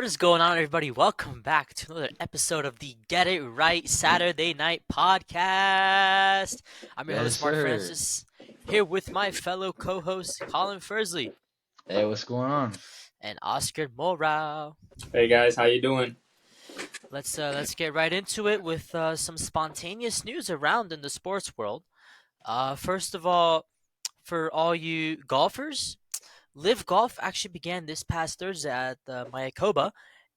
What is going on, everybody? Welcome back to another episode of the Get It Right Saturday Night Podcast. I'm your Yes, host, Mark sir. Francis, here with my fellow co-host, Colin Fursley Hey, what's going on? and Oscar Morau. Hey guys, how you doing? Let's get right into it with some spontaneous news around in the sports world. First of all, for all you golfers, Live Golf actually began this past Thursday at Mayakoba,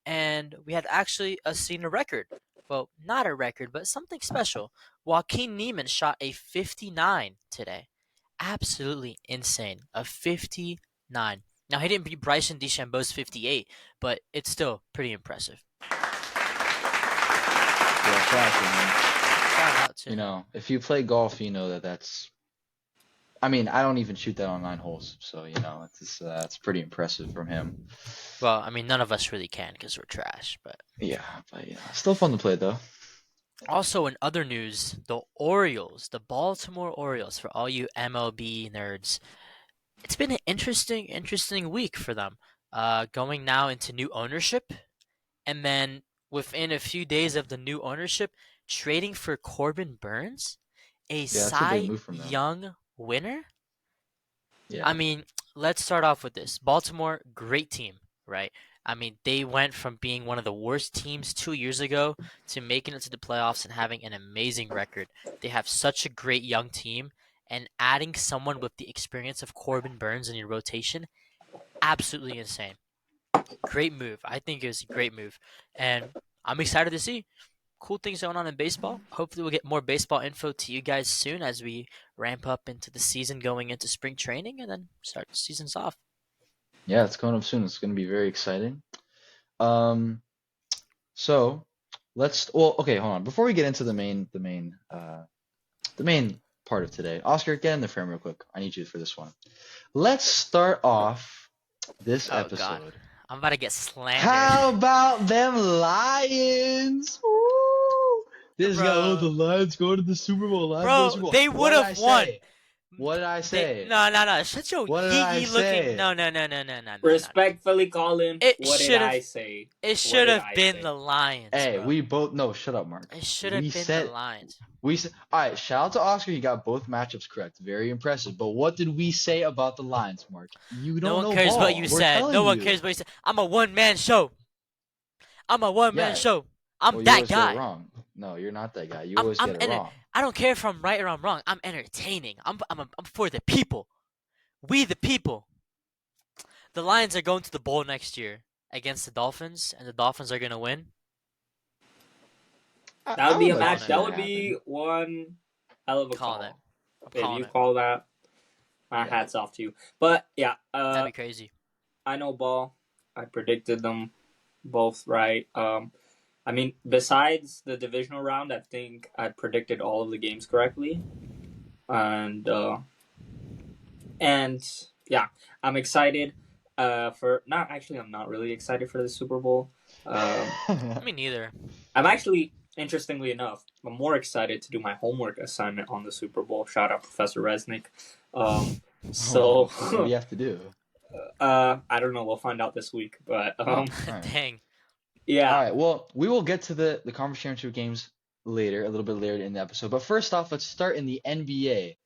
and we had actually seen a record. Well, not a record, but something special. Joaquin Neiman shot a 59 today. Absolutely insane. A 59. Now, he didn't beat Bryson DeChambeau's 58, but it's still pretty impressive. Yeah, classic, Shout out to man. him. If you play golf, you know that's. I mean, I don't even shoot that on 9 holes, so it's pretty impressive from him. Well, I mean, none of us really can because we're trash, but Yeah, but still fun to play though. also in other news, the Orioles, the Baltimore Orioles, for all you MLB nerds, it's been an interesting week for them. Going now into new ownership, and then within a few days of the new ownership, trading for Corbin Burns, a Yeah, that's a Cy big move from them. Young winner. Yeah. I mean, let's start off with this. Baltimore, great team, right? I mean, they went from being one of the worst teams 2 years ago to making it to the playoffs and having an amazing record. They have such a great young team, and adding someone with the experience of Corbin Burns in your rotation, absolutely insane. Great move. I think it was a great move, and I'm excited to see cool things going on in baseball. Hopefully, we'll get more baseball info to you guys soon as we ramp up into the season, going into spring training, and then start the seasons off. Yeah, it's coming up soon. It's going to be very exciting. Um, so okay, hold on. Before we get into the main part of today, Oscar, get in the frame real quick. I need you for this one. Let's start off this Oh, episode. God. I'm about to get slandered. How about them Lions? Woo! This guy, the Lions go to the Super Bowl. Lions go to the Super Bowl. They What would did have I won. say? What did I say? No. Such a What did I geeky say? looking. No. Respectfully, Colin, It what did should've- I say? It should have I been say? the Lions. Hey, bro. we both no. Shut up, Mark. It should have we been said- the Lions. We said, all right. Shout out to Oscar. He got both matchups correct. Very impressive. But what did we say about the Lions, Mark? You don't No one know cares ball. what you We're said. telling No one you. cares what you said. I'm a one-man show. I'm a one-man Yeah. show. I'm Well, you that always get it guy. wrong. No, you're not that guy. You I'm- always I'm get it in it. wrong. I don't care if I'm right or I'm wrong. I'm entertaining. I'm for the people. We the people. The Lions are going to the bowl next year against the Dolphins, and the Dolphins are gonna win. That would be a like to match. see That that would be one hell of a Calling call. it. I'm If calling you it. call that, my Yeah. hats off to you. But yeah, That'd be crazy. I know ball. I predicted them both right. I mean, besides the divisional round, I think I predicted all of the games correctly, and yeah, I'm excited. I'm not really excited for the Super Bowl. Me neither. I'm actually, interestingly enough, I'm more excited to do my homework assignment on the Super Bowl. Shout out Professor Resnick. So what do you have to do? I don't know. We'll find out this week. But Alright. Dang. yeah. All right. Well, we will get to the conference championship games later, a little bit later in the episode. But first off, let's start in the NBA.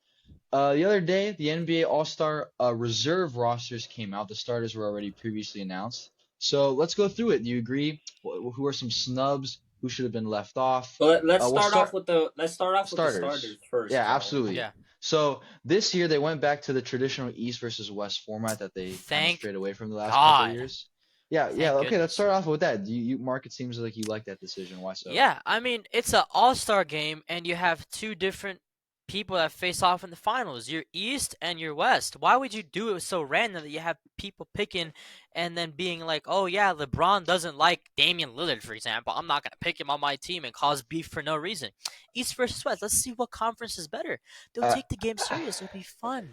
The other day, the NBA All-Star reserve rosters came out. The starters were already previously announced. So let's go through it. Do you agree? Who are some snubs? Who should have been left off? But let's we'll start start- off with the Starters. starters first. Yeah, though. absolutely. Yeah. So this year they went back to the traditional East versus West format that they kind of Thank strayed away from the last God. couple of years. Yeah. Thank Okay, goodness. let's start off with that. You Mark, it seems like you like that decision. Why so? Yeah, I mean, it's an all-star game, and you have two different people that face off in the finals. Your East and your West. Why would you do it so random that you have people picking and then being like, oh, yeah, LeBron doesn't like Damian Lillard, for example. I'm not going to pick him on my team and cause beef for no reason. East versus West. Let's see what conference is better. They'll take the game serious. It'll be fun,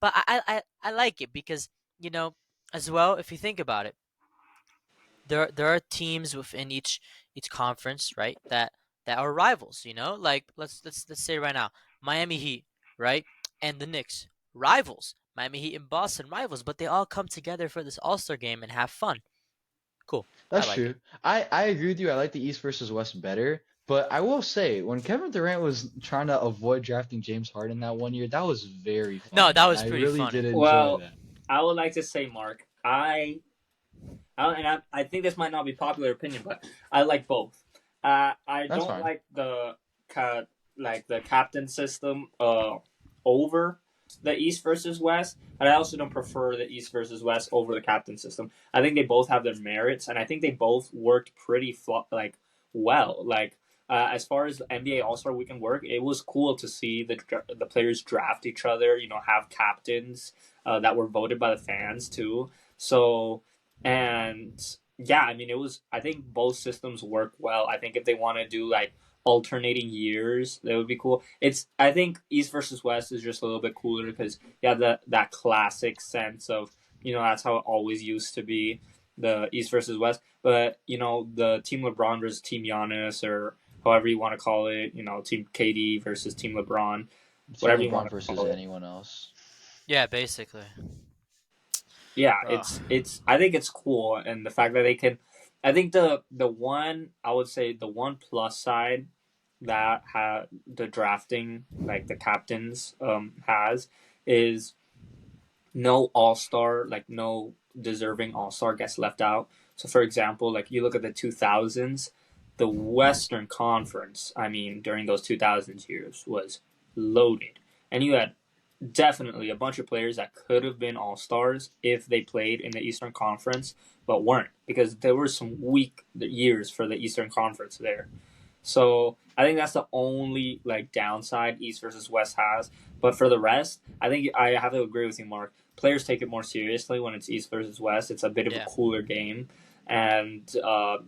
But I like it because, as well, if you think about it, there are teams within each conference, right? That are rivals, Like let's say right now, Miami Heat, right? And the Knicks, rivals. Miami Heat and Boston, rivals, but they all come together for this All-Star game and have fun. Cool. I That's like true. it. I agree with you. I like the East versus West better. But I will say, when Kevin Durant was trying to avoid drafting James Harden that one year, that was very No, funny, that and was I pretty really did funny. enjoy Well, that. I would like to say, Mark, I think this might not be popular opinion, but I like both. I That's don't fine. like the captain system over the East versus West, and I also don't prefer the East versus West over the captain system. I think they both have their merits, and I think they both worked pretty well. As far as NBA All Star Weekend work, it was cool to see the players draft each other. Have captains that were voted by the fans too. So and yeah, I mean, it was. I think both systems work well. I think if they want to do like alternating years, that would be cool. I think East versus West is just a little bit cooler because you have that classic sense of that's how it always used to be, the East versus West. But the Team LeBron versus Team Giannis, or however you want to call it, Team KD versus Team LeBron, Team whatever you want LeBron to versus call it. anyone else. Yeah, basically. Yeah, Bro. it's I think it's cool, and the fact that they can, I think the one, I would say, the one plus side that the drafting, like the captains has, is no all-star, like no deserving all-star gets left out. So for example, like you look at the 2000s, the Western Conference, I mean, during those 2000s years was loaded, and you had definitely a bunch of players that could have been all stars if they played in the Eastern Conference, but weren't, because there were some weak years for the Eastern Conference there. So I think that's the only like downside East versus West has. But for the rest, I think I have to agree with you, Mark. Players take it more seriously when it's East versus West. It's a bit of a Yeah. cooler game. And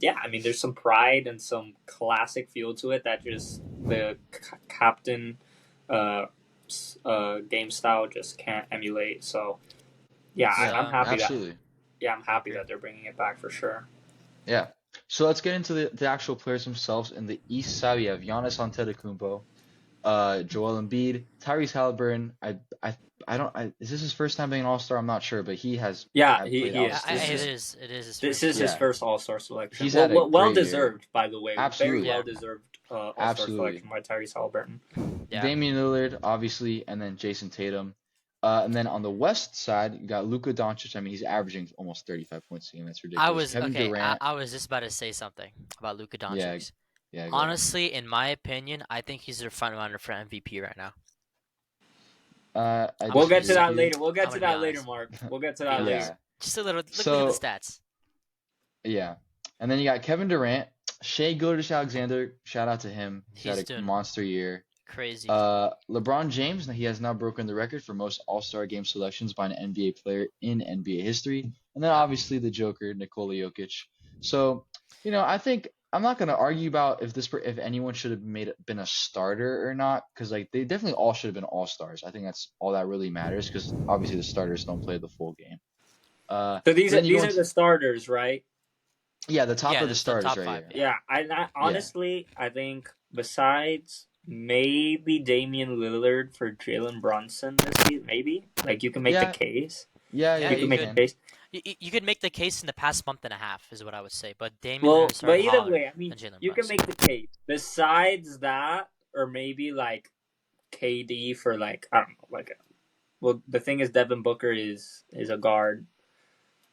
yeah, I mean, there's some pride and some classic feel to it that just the captain uh, game style just can't emulate. So yeah, It's Yeah, I'm happy that absolutely. I'm I happy agree. that they're bringing it back for sure. Yeah. So let's get into the actual players themselves. In the East side, we have Giannis Antetokounmpo, Joel Embiid, Tyrese Halliburton. I don't. Is this his first time being an All-Star? I'm not sure, but he has Yeah, played he is. It outstanding. is. It is his This first is time. his Yeah, first All Star selection. he's had a Well great year. deserved, by the way. Very Absolutely, well Yeah. deserved All Star absolutely. selection by Tyrese Halliburton. Yeah. Damian Lillard, obviously, and then Jason Tatum. And then on the West side, you got Luka Doncic. I mean, he's averaging almost 35 points a game. That's I ridiculous. was Kevin okay. Durant. I was just about to say something about Luka Yeah, Doncic. yeah, go ahead. Honestly, in my opinion, I think he's their front runner for MVP right now. I I'm We'll gonna get be to disagree with that you. later. We'll get I'm to gonna be that later, honest. Mark. We'll get to Be that honest. later. Yeah. Just a little. Look at the So stats. yeah, and then you got Kevin Durant, Shea Gilgeous-Alexander. Shout out to him. He's had He's a doing monster year. crazy. LeBron James. He has now broken the record for most All-Star game selections by an NBA player in NBA history. And then Yeah. obviously the Joker, Nikola Jokic. So, I think I'm not gonna argue about if anyone should have been a starter or not, because like they definitely all should have been All-Stars. I think that's all that really matters, because obviously the starters don't play the full game. So But then you go these are into the starters, right? yeah, the top Yeah. of the That's the starters top right five. here. Yeah. Yeah, I Yeah. honestly, I think besides maybe Damian Lillard for Jalen Brunson this season, maybe like you can make the Yeah, case. yeah, Yeah. yeah, You can You you make the could. can. case. You could make the case in the past month and a half is what I would say. But Damian Well, Lillard but started either hotter way, I mean, than Jalen you can Brunson. make the case. Besides that, or maybe like KD for like I don't know, well, the thing is Devin Booker is a guard,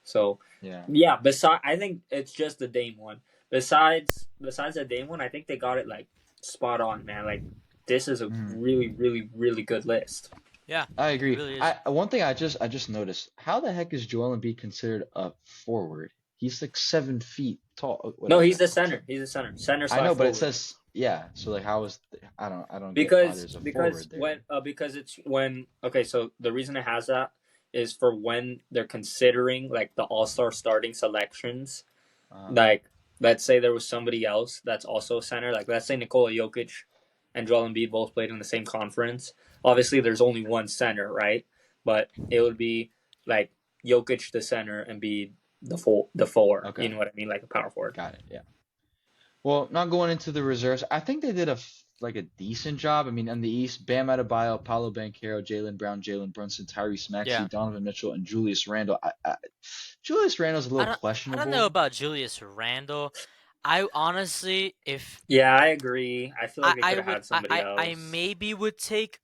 so Yeah. yeah. I think it's just the Dame one. Besides the Dame one, I think they got it like spot on, man. Like this is a Mhm. really, really, really good list. Yeah. I It agree. really is. One thing I just noticed, how the heck is Joel Embiid considered a forward? He's like 7 feet tall. No, he's Whatever. the center. He's the center I slash know, but it forward. says yeah. So like, how is I don't get why there's a forward there. Because it's when okay, so the reason it has that is for when they're considering like the All Star starting selections. Uh, Like let's say there was somebody else that's also a center. Like let's say Nikola Jokic and Joel Embiid both played in the same conference. Obviously, there's only one center, right? But it would be like Jokic the center and be the four. You okay, know what I mean, like a power forward. got it. Yeah. Well, not going into the reserves. I think they did like a decent job. I mean, in the East, Bam Adebayo, Paolo Banchero, Jaylen Brown, Jalen Brunson, Tyrese Yeah. Maxey, Donovan Mitchell, and Julius Randle. Julius Randle's a little I don't know questionable. about Julius Randle. I honestly, if Yeah, I agree. I feel like they I could have would had somebody I else. maybe would take,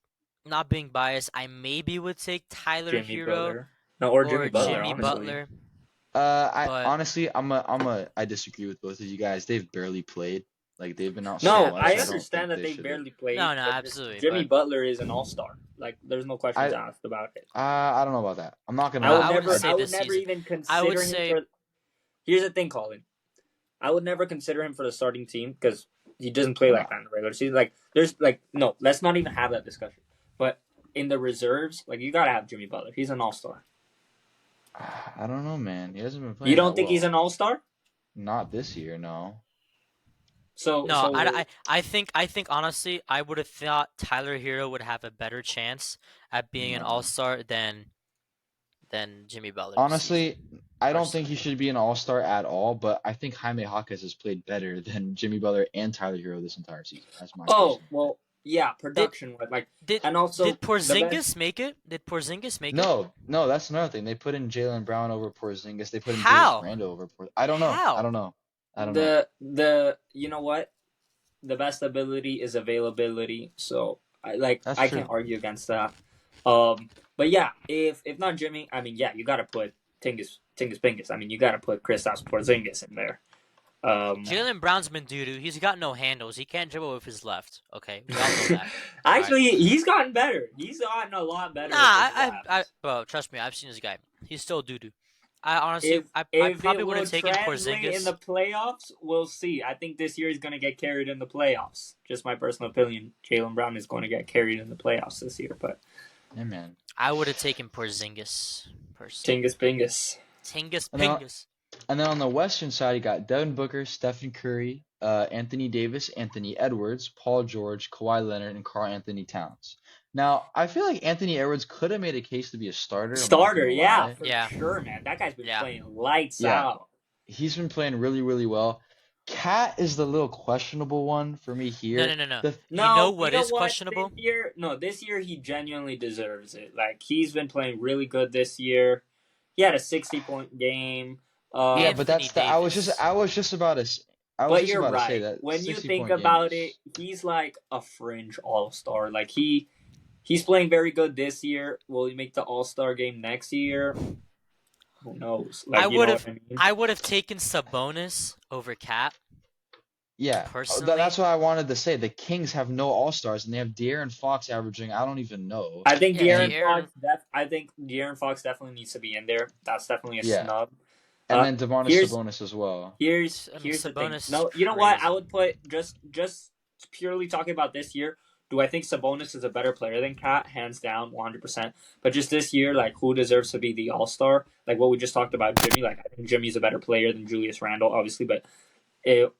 not being biased, I maybe would take Tyler Jimmy Hero Butler. No, or Jimmy or Butler, Jimmy honestly. Butler, I but honestly, I disagree with both of you guys. They've barely played. Like they've been out so yeah, No, but I much. I don't understand think that they they should have. barely played, no, no, but just absolutely, Jimmy but Butler is an all-star. Like, there's no questions I asked about it. I don't know about that. I'm not gonna I would lie. I wouldn't never, say I this would never season. even I would consider him say for. Here's the thing, Colin. I would never consider him for the starting team because he doesn't play Why like not? that in the regular season. Like, there's like no, let's not even have that discussion. But in the reserves, like you gotta have Jimmy Butler. He's an all-star. I don't know, man. He hasn't been You playing don't that think he's well. an all-star? Not this year, no. So, no. so I think honestly, I would have thought Tyler Hero would have a better chance at being an No. all-star than Jimmy Butler this season, Honestly, I don't think personally. he should be an all-star at all, but I think Jaime Jaquez has played better than Jimmy Butler and Tyler Hero this entire season. That's my oh personal opinion. well, yeah, Did production like, did and also did the best. Porzingis make it? Did Porzingis make it? No, no, that's another thing. They put in Jalen Brown over Porzingis. They put in Julius How? Randle over Porzingis. I don't know. I How? don't know. I don't know. The you know what? The best ability is availability. So That's I true. can't argue against that. But yeah, if not Jimmy, I mean yeah, you gotta put Tingus Pingus. I mean you gotta put Kristaps Porzingis in there. Um, Jalen Brown's been doo-doo. He's got no handles. He can't dribble with his left. Okay, we all know that. All right. actually, he's gotten better. He's gotten a lot better Nah, with his I, left. bro, trust me, I've seen this guy. He's still doo-doo. I honestly, If I if probably it would will have taken translate in Porzingis. the playoffs, we'll see. I think this year he's going to get carried in the playoffs. Just my personal opinion. Jalen Brown is going to get carried in the playoffs this year, but Yeah, man. I would have taken Porzingis, personally. Tingus Pingus. Tingus And then, Pingus. and then on the Western side, you got Devin Booker, Stephen Curry, Anthony Davis, Anthony Edwards, Paul George, Kawhi Leonard, and Karl Anthony Towns. Now, I feel like Anthony Edwards could have made a case to be a starter. I'm not Starter, gonna yeah, lie. for Yeah, sure, man. That guy's been yeah. playing lights Yeah, out. he's been playing really, really well. Cat is the little questionable one for me No, here. no, no, no. The You know No, you what know is what? questionable? This year he genuinely deserves it. Like he's been playing really good this year. He had a 60-point game. yeah, but Anthony that's the Davis. I was just about to But you're say right. that When you 60 think point game about it, is he's like a fringe all-star. Like he's playing very good this year. Will he make the All-Star game next year? Who knows? I Like, you would know have, what I mean? I would have taken Sabonis over Cat, yeah. personally. That's what I wanted to say. The Kings have no all-stars and they have De'Aaron Fox averaging I don't even know. I think Yeah, And De'Aaron Fox definitely needs to be in there. That's definitely a yeah, snub. and Uh, then Demonis here's Sabonis as well. I mean, here's the thing. Sabonis is No, you know what? I crazy. would put just purely talking about this year. Do I think Sabonis is a better player than Kat? Hands down, 100%. But just this year, like who deserves to be the All Star? Like what we just talked about, Jimmy. Like I think Jimmy's a better player than Julius Randle, obviously, but it,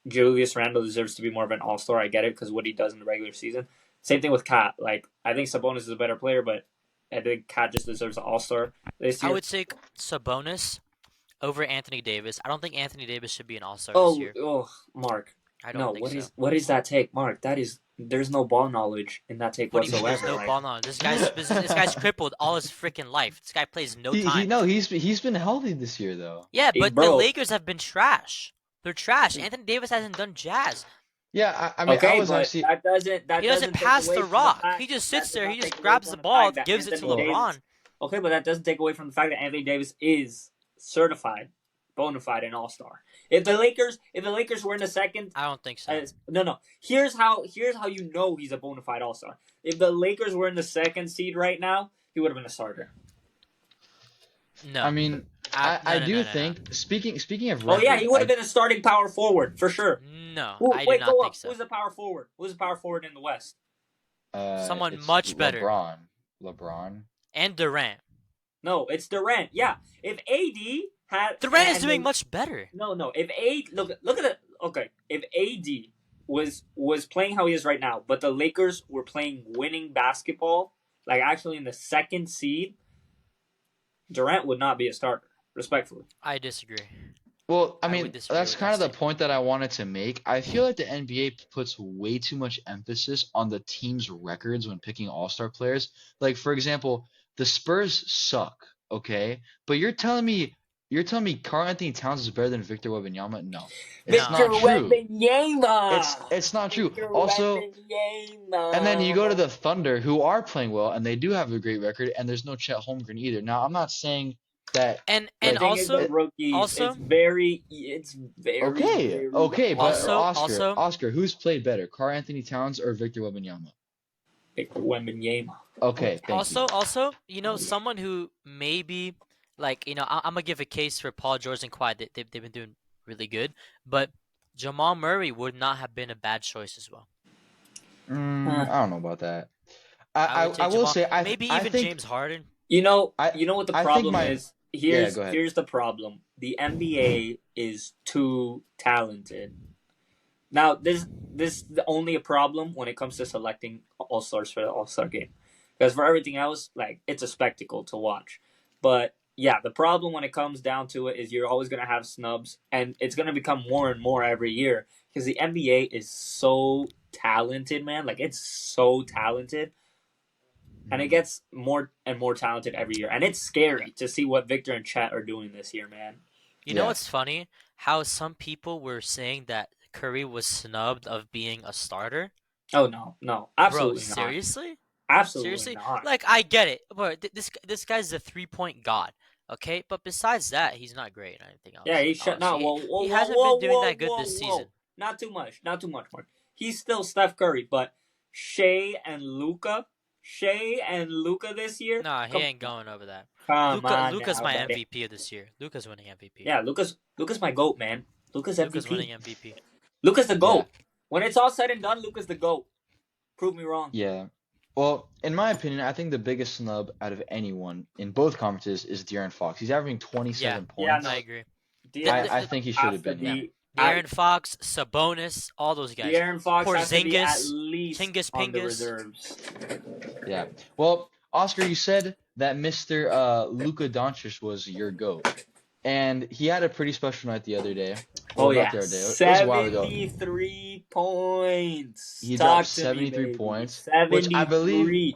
Julius Randle deserves to be more of an All Star. I get it because what he does in the regular season. Same thing with Kat. Like I think Sabonis is a better player, but I think Kat just deserves an All Star this I year. would take Sabonis over Anthony Davis. I don't think Anthony Davis should be an All-Star this Oh, year. Mark. I don't No, think so. what is that take, Mark? There's no ball knowledge in that take What do you mean? There's whatsoever. no Like, ball knowledge. This guy's crippled all his freaking life. This guy plays no He time. no, he's been healthy this year though. Yeah, hey, but the bro. Lakers have been trash. They're trash. Anthony Davis hasn't done jazz. Yeah, I mean I Okay, was but actually that He doesn't take pass away the from rock. fact He just that sits does there. not He take just away grabs from the the ball, fact that gives it to Anthony Look, LeBron. Davis. Okay, but that doesn't take away from the fact that Anthony Davis is certified, bona fide, an All Star. If the Lakers were in the second, I don't think so. no. Here's how you know he's a bona fide All Star. If the Lakers were in the second seed right now, he would have been a starter. No. I mean I do think speaking of Oh yeah, record, he would have been a starting power forward for sure. No, Ooh, I do wait, not go think up. so. Who's the power forward? Who's the power forward in the West? Someone it's much better. LeBron. And Durant. No, it's Durant. Yeah, if AD had Durant is and doing the- much better. No. If look at it. Okay, if AD was playing how he is right now, but the Lakers were playing winning basketball, like actually in the second seed, Durant would not be a starter. Respectfully. I disagree. Well, I I would mean, disagree that's with kind that of the statement. point that I wanted to make. I feel like the NBA puts way too much emphasis on the team's records when picking all-star players. Like, for example, the Spurs suck, okay? But you're telling me Karl Anthony Towns is better than Victor Wembanyama? No. It's No. Victor not true. Wembanyama. It's not true. Victor Also, and then you go to Wembanyama. the Thunder, who are playing well, and they do have a great record, and there's no Chet Holmgren either. Now, I'm not saying that And The like thing is with also, it, rookies, also, it's very, okay, very okay, but hard. also, Oscar, who's played better, Karl Anthony Towns or Victor Wembanyama? Victor Wembanyama. Okay, thank you. also, Oh yeah. someone who maybe, like, I'm gonna give a case for Paul George and Kawhi. They've been doing really good, but Jamal Murray would not have been a bad choice as well. Huh. I don't know about that. I, I would I take I will Jamal, say maybe I even think James Harden. I You know what the I think problem my is? yeah, go ahead. Here's the problem. The NBA is too talented. Now, this is only a problem when it comes to selecting all stars for the All Star game, because for everything else, like it's a spectacle to watch. But yeah, the problem when it comes down to it is you're always gonna have snubs, and it's gonna become more and more every year because the NBA is so talented, man. Like it's so talented, and it Mhm. gets more and more talented every year, and it's scary to see what Victor and Chet are doing this year, man. You know Yeah. what's funny? How some people were saying that Curry was snubbed of being a starter. Oh no, no, Bro, absolutely not, seriously? absolutely Seriously? not. Like, I get it, but this guy's the 3-point god, okay? But besides that, he's not great or anything Yeah, else. he's Like, shut. No, honestly, whoa, whoa, he whoa, hasn't whoa, been doing whoa, that good whoa, this whoa. season. Not too much. Not too much more. He's still Steph Curry, but Shea and Luca this year. Nah, he ain't going over that. Come on Luca's now, my buddy. MVP of this year. Luca's winning MVP. Yeah, Luca's my goat, man. Luca's Luca's winning MVP. MVP. Luca's the Yeah. goat. When it's all said and done, Luca's the goat. Prove me wrong. Yeah. Well, in my opinion, I think the biggest snub out of anyone in both conferences is De'Aaron Fox. He's averaging Yeah, 27 Yeah, points. I no. agree. The, I De'Aaron the, think he should has have to been yeah, here. be. De'Aaron Fox, Sabonis, all those guys. De'Aaron Fox has to be at Porzingis, least Tingus on the Pingus. reserves. Yeah. Well, Oscar, you said that Mr. Luka Doncic was your GOAT. And he had a pretty special night the other day. Oh Well, not yeah, the other day. It was a while ago. 73 points. He dropped Talk to me, 73 baby. points, which I believe 73.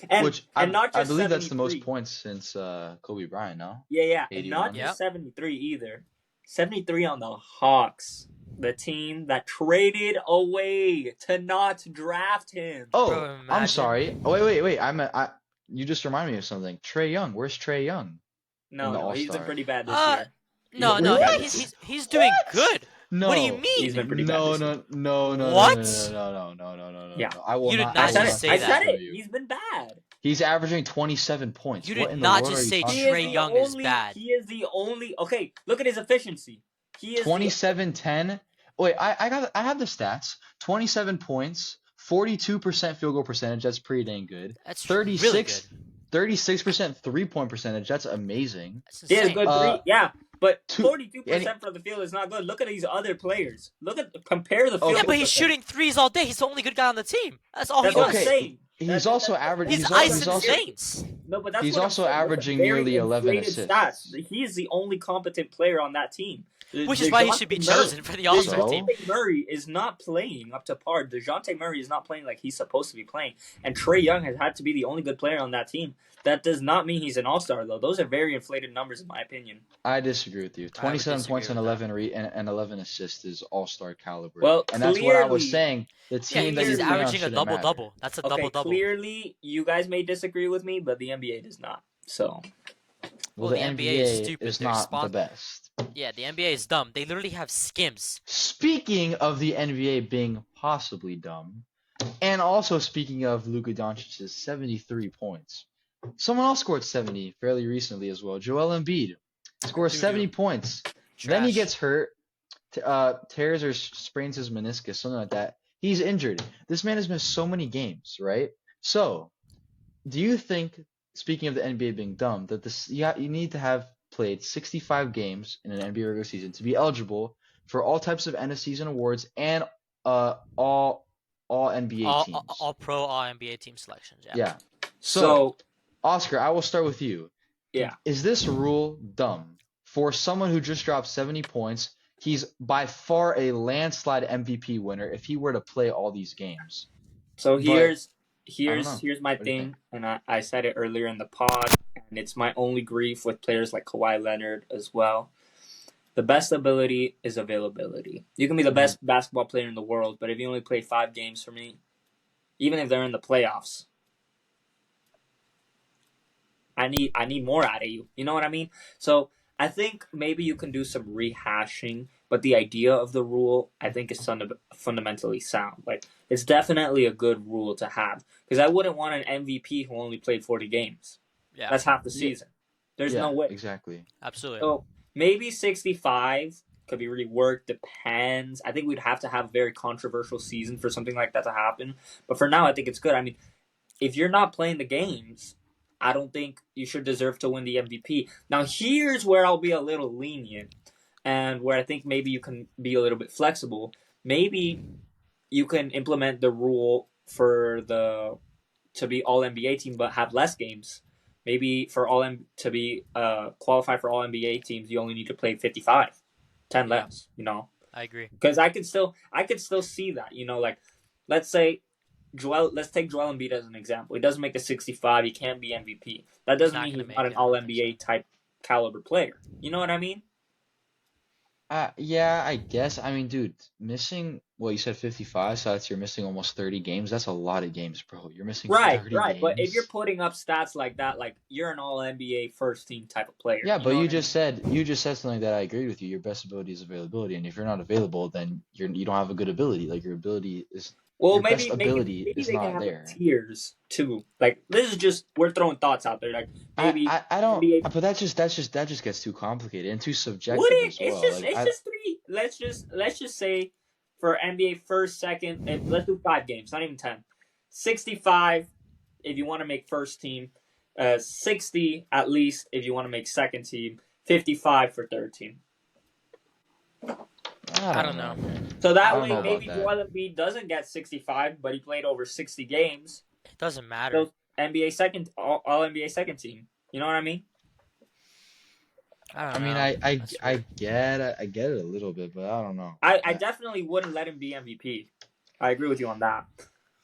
And which and not I just believe that's the most 73. points since Kobe Bryant, no? Yeah, and not 81. Yeah. just 73 either. 73 on the Hawks, the team that traded away to not draft him. Oh, Bro, I'm imagine. sorry. Oh, wait. You just reminded me of something. Trey Young. Where's Trey Young in the No, he's been All-Star? pretty bad this year. No, What? he's doing good. What do you No. He's mean? been pretty bad this year. What? No. Yeah. I will You did not. not I will just not say I say that. said that it. you. He's been bad. He's averaging 27 points. You What did in the not world just are you say talking Trey about? Young is bad. He is the only. Okay, look at his efficiency. He is 27-10. Wait, I have the stats. 27 points, 42% field goal percentage. That's pretty dang good. That's really good. 36% 3-point percentage. That's amazing. That's He has insane. good three. Yeah, but Two, 42% from the field is not good. Look at these other players. Compare the field. Yeah, Okay. but he's shooting threes all day. He's the only good guy on the team. That's all That's he what I'm does. Okay, saying. he's also average. He's He's icing also Saints. No, but that's he's what also I'm saying. Those are averaging very nearly 11 inflated assists. stats. He is the only competent player on that team. Which is why he should be chosen for the All-Star So? team. DeJounte Murray is not playing up to par. DeJounte Murray is not playing like he's supposed to be playing. And Trey Young has had to be the only good player on that team. That does not mean he's an all-star, though. Those are very inflated numbers, in my opinion. I disagree with you. 27 disagree points and with 11 and 11 assists is all-star caliber. Well, and that's what I was clearly- saying. The Yeah, team that because you're he's playing on averaging a shouldn't matter. double-double. That's a Okay, double-double. clearly, you guys may disagree with me, but the NBA does not. So, Well, Well, the the NBA is NBA stupid. is They're not the spon- best. Yeah, the NBA is dumb. They literally have skims. Speaking of the NBA being possibly dumb, and also speaking of Luka Doncic's 73 points, someone else scored 70 fairly recently as well. Joel Embiid scores Doo-doo. 70 points. Then he Trash. gets hurt, tears or sprains his meniscus, something like that. He's injured. This man has missed so many games, right? So, do you think, speaking of the NBA being dumb, that you need to have played 65 games in an NBA regular season to be eligible for all types of end of season awards and all NBA teams? All pro, all NBA team selections. Yeah. Yeah. so Oscar, I will start with you. yeah. Is this rule dumb for someone who just dropped 70 points, he's by far a landslide MVP winner if he were to play all these games. So But I don't know. here's my What do you think? thing, and I said it earlier in the pod, and it's my only grief with players like Kawhi Leonard as well. The best ability is availability. You can be the Mhm. best basketball player in the world, but if you only play 5 games for me, even if they're in the playoffs, I need more out of you. You know what I mean? So I think maybe you can do some rehashing, but the idea of the rule I think is fundamentally sound. Like it's definitely a good rule to have because I wouldn't want an MVP who only played 40 games. Yeah, That's half the Yeah, season. There's no yeah, way. exactly. absolutely. So maybe 65 could be reworked. Depends. I think we'd have to have a very controversial season for something like that to happen. But for now, I think it's good. I mean, if you're not playing the games, I don't think you should deserve to win the MVP. Now, here's where I'll be a little lenient and where I think maybe you can be a little bit flexible. Maybe you can implement the rule for the to be all NBA team but have less games. Maybe for to be qualify for all NBA teams, you only need to play 55, 10 Yeah, less. You know, I agree. because I could still see that. You know, like let's say let's take Joel Embiid as an example. He doesn't make a 65. He can't be MVP. That He's doesn't not mean gonna he's not make an it. I All don't think so. NBA type caliber player. You know what I mean? Yeah, I guess. I mean, dude, missing, well, you said 55, so that's you're missing almost 30 games. That's a lot of games, bro. You're missing Right, 30 right. But if you're games. putting up stats like that, like you're an All NBA first team type of player. Yeah, You but know you what I just mean? said you just said something that I agreed with you. Your best ability is availability, and if you're not available, then you don't have a good ability. Like Well, your best ability maybe is they can not have like there. tiers too. Like this is just we're throwing thoughts out there. Like maybe I don't. NBA But that just gets too complicated and too would subjective it? as well. Like It's I just three. Let's just say for NBA first, second, let's do 5 games, not even 10. 65 if you want to make first team. 60 at least if you want to make second team. 55 for third team. I I don't don't know. know, man. So I that don't way know about maybe that. Joel Embiid doesn't get 65, but he played over 60 games. It doesn't matter. So NBA second, all NBA second team. You know what I mean? I I don't mean, know. That's weird. I get it a little bit, but I don't know. I definitely wouldn't let him be MVP. I agree with you on that.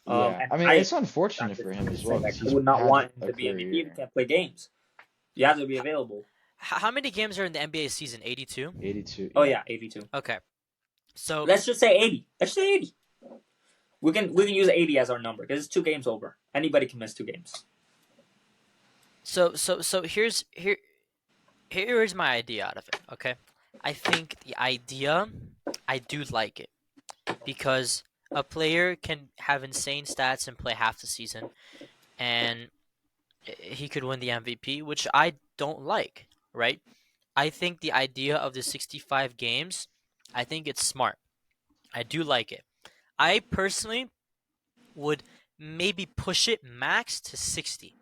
Yeah, And I mean, I it's unfortunate for him to as say well like because I he's would not had want him a to be MVP if he career. can't play games. You have to be available. How many games are in the NBA season? 82? 82, Oh yeah. yeah, 82. Okay. So Let's just say 80. Let's say 80. We can use 80 as our number because it's 2 games over. Anybody can miss 2 games. so here's my idea out of it, okay? I think the idea, I do like it because a player can have insane stats and play half the season and he could win the MVP, which I don't like, right? I think the idea of the 65 games, I think it's smart. I do like it. I personally would maybe push it max to 60.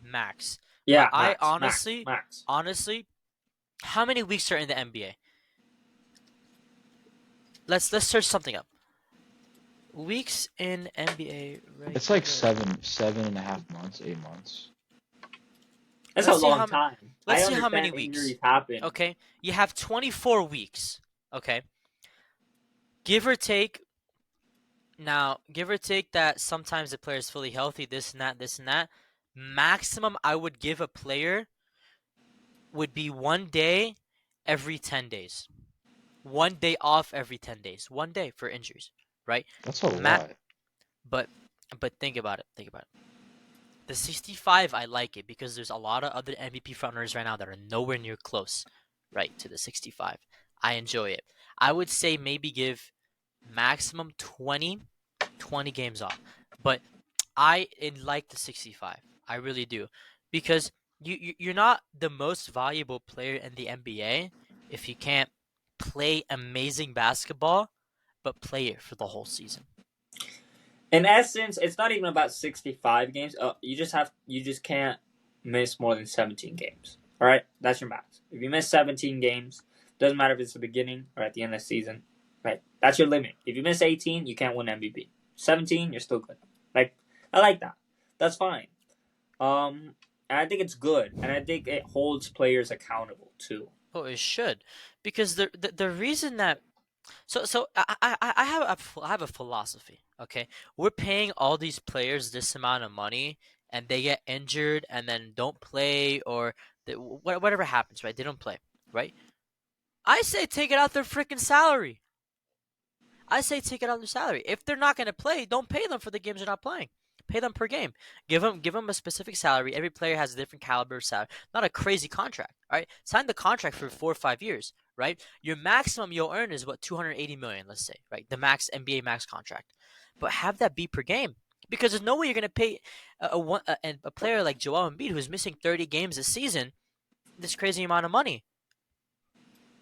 Max. But Yeah, I max, max, max. honestly, how many weeks are in the NBA? Let's search something up. Weeks in NBA It's like regular. 7.5 months, 8 months. That's a Let's see long how time. let's I see how many understand weeks. injuries happen. Okay? You have 24 weeks. Okay? Give or take. Now, give or take that sometimes the player is fully healthy, this and that, this and that. Maximum I would give a player would be 1 day every 10 days. 1 day off every 10 days. 1 day for injuries, right? That's a Matt, lot. but think about it. Think about it. The 65, I like it because there's a lot of other MVP frontrunners right now that are nowhere near close, right, to the 65. I enjoy it. I would say maybe give maximum 20 games off, but I like the 65. I really do because you're not the most valuable player in the NBA if you can't play amazing basketball, but play it for the whole season. In essence, it's not even about 65 games. You just can't miss more than 17 games. All right, that's your max. If you miss 17 games, doesn't matter if it's the beginning or at the end of the season. Right, that's your limit. If you miss 18, you can't win MVP. 17, you're still good. Like I like that. That's fine. And I think it's good, and I think it holds players accountable too. Oh, it should, because the reason that I have a philosophy. Okay, we're paying all these players this amount of money, and they get injured and then don't play, or whatever happens, right? They don't play, right? I say take it out their freaking salary. I say take it out their salary. If they're not going to play, don't pay them for the games they're not playing. Pay them per game. Give them a specific salary. Every player has a different caliber of salary. Not a crazy contract. All right, sign the contract for 4 or 5 years. Right, your maximum you'll earn is what 280 million. Let's say, right, the max NBA max contract. But have that be per game, because there's no way you're going to pay a player like Joel Embiid, who's missing 30 games this season, this crazy amount of money.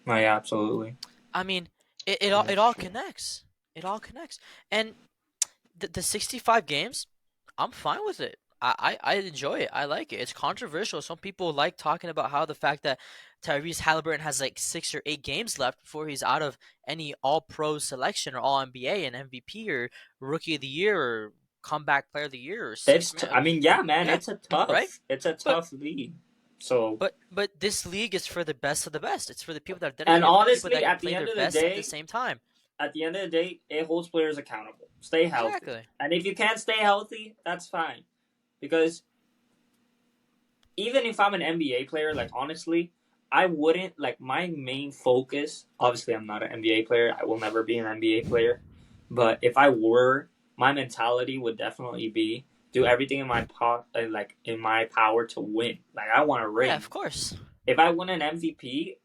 Oh, yeah, absolutely. I mean, it Yeah, all that's true. connects. It all connects. And the 65 games, I'm fine with it. I enjoy it. I like it. It's controversial. Some people like talking about how the fact that Tyrese Halliburton has like 6 or 8 games left before he's out of any All-Pro selection or All-NBA and MVP or Rookie of the Year or Comeback Player of the Year or Sixth Man. I mean, yeah, man, Yeah, right. it's a But tough league. So, this league is for the best of the best. It's for the people that are and dedicated, for the people honestly, that can play their best at the same time. at the end of the day, it holds players accountable. Stay healthy, Exactly. and if you can't stay healthy, that's fine. Because even if I'm an NBA player, like honestly, I wouldn't like my main focus. Obviously, I'm not an NBA player. I will never be an NBA player. But if I were, my mentality would definitely be do everything in in my power to win. Like I want to Yeah, ring. of course. If I win an MVP,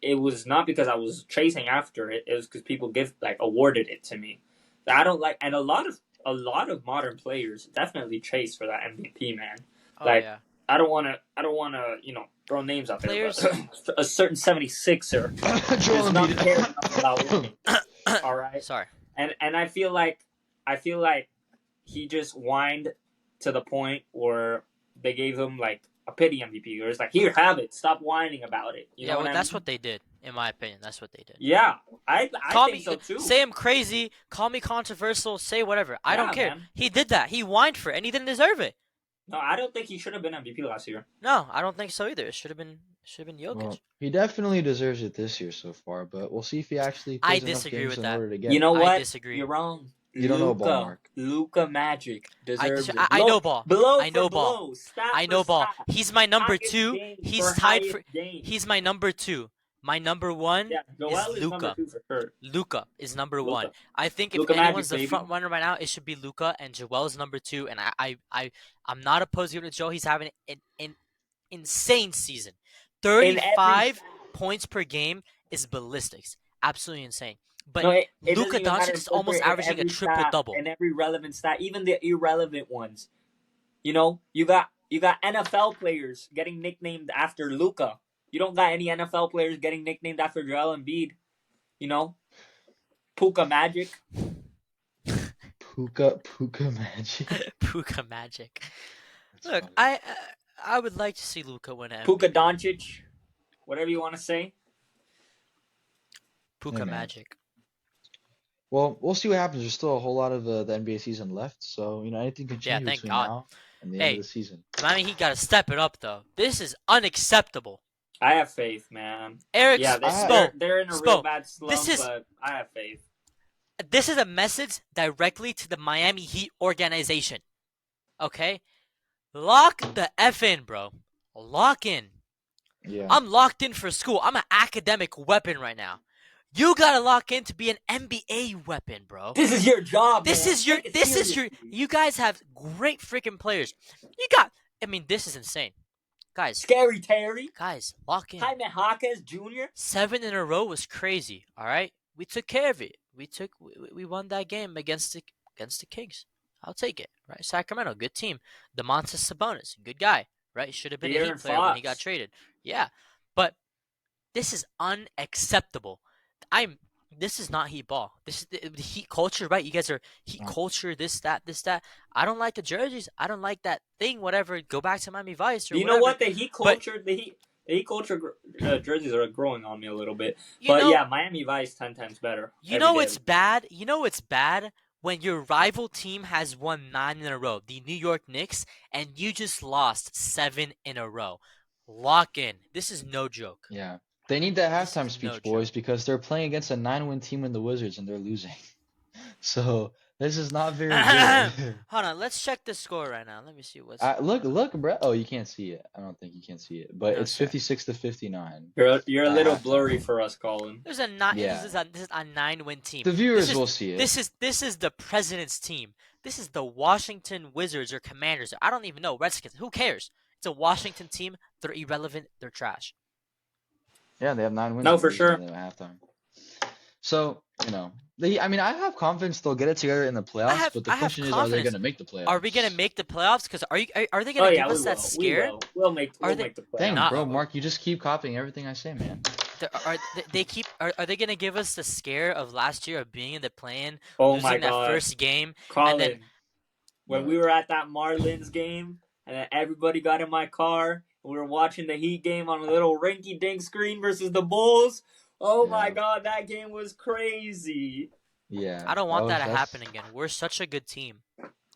it was not because I was chasing after it. It was because people awarded it to me. I don't like, and a lot of modern players definitely chase for that MVP, man. Oh Like yeah. I don't want to throw names out Players. there, but a certain 76er Joel does not care Embiid. enough about winning. All right, Sorry. and I feel like he just whined to the point where they gave him like a pity MVP, or it's like, here, have it. Stop whining about it. You know what I That's mean? what they did, in my opinion. That's what they did. Yeah, I Call think me, so too. say I'm crazy, call me controversial, say whatever. I don't Yeah, care. man. He did that. He whined for it, and he didn't deserve it. No, I don't think he should have been MVP last year. No, I don't think so either. It should have been Jokic. Well, he definitely deserves it this year so far, but we'll see if he actually I plays enough disagree games with in that. order to get You it. know I what? disagree. You're wrong. You don't know ball, Mark. Luca Magic deserves it. I know ball. Blow I know for ball. blow, stat I for know ball. stat, He's my number highest 2. game He's for tied highest for. game. He's my number 2. My number 1 Yeah, Joel is is number Luca. 2 for sure. Luca is number 1. Luka. I think if Luka anyone's Magic, the baby. front runner right now, it should be Luca, and Joel is number 2. And I'm not opposed to Joel. He's having an insane season. 35 points per game is ballistics. Absolutely insane. But No, it Luka doesn't even matter. Doncic is almost averaging a triple double. And every relevant stat, even the irrelevant ones. You know, you got NFL players getting nicknamed after Luka. You don't got any NFL players getting nicknamed after Joel Embiid. You know, Puka Magic. Puka Magic. Puka Magic. That's Look, funny. I would like to see Luka win MVP. Puka Doncic. Whatever you want to say. Puka Yeah, man. Magic. Well, we'll see what happens. There's still a whole lot of the NBA season left, so anything can Yeah, change thank between God. now and the end Hey, of the season. Miami Heat got to step it up, though. This is unacceptable. I have faith, man. Eric Yeah, Spo, they're in a Spo, real bad slump, this is- but I have faith. this is a message directly to the Miami Heat organization. Okay? Lock the F in, bro. Lock in. Yeah. I'm locked in for school. I'm an academic weapon right now. You gotta lock in to be an NBA weapon, bro. This is your job. This man. is your. Take it This is your. seriously. You guys have great freaking players. You got. I mean, this is insane, guys. Scary Terry. Guys, lock in. Jaime Jaquez Jr. 7 in a row was crazy. All right, we took care of it. We won that game against the Kings. I'll take it. Right, Sacramento, good team. Domantas Sabonis, good guy. Right, should have been a De'Aaron Heat player when he got Fox. traded. Yeah, but this is unacceptable. This is not Heat ball. This is the Heat culture, right? You guys are Heat Yeah. culture, this, that. I don't like the jerseys. I don't like that thing, whatever. Go back to Miami Vice or You whatever. know what? The Heat But- culture, the Heat culture jerseys are growing on me a little bit. You But know, yeah, Miami Vice 10 times better. you every know day. it's bad. You know it's bad when your rival team has won 9 in a row, the New York Knicks, and you just lost 7 in a row. Lock in. This is no joke. Yeah. They need that This is halftime no speech, boys, joke. because they're playing against a 9-win team in the Wizards and they're losing. So this is not very Hold good. on, let's check the score right now. Let me see what's Look, bro. Oh, you can't see it. I don't think you can see it, but no it's sir. 56-59 You're a at little blurry halftime. for us, Colin. There's a nine. Yeah, This is a 9-win team. the viewers will see it. This is the president's team. This is the Washington Wizards or Commanders. I don't even know Redskins. Who cares? It's a Washington team. They're irrelevant. They're trash. Yeah, they have 9 wins No, and they're for losing to sure. them at halftime. So I mean, I have confidence they'll get it together in the playoffs, but the I have question is, are they going confidence. to make the Are we gonna playoffs? make the playoffs? Because are they Oh gonna yeah, give we us that will. We scare? will. Are We'll they make the Dang, playoffs. not? bro, Mark, you just keep copying everything I say, man. Are they keep? Are they gonna give us the scare of last year of being in the play-in, Oh my losing that God, first game, and then Colin. When we What? were at that Marlins game, and then everybody got in my car, and we were watching the Heat game on a little rinky-dink screen versus the Bulls. Oh my Yeah, God, that game was crazy. yeah, I don't that want that was to happen that's again. We're such a good team.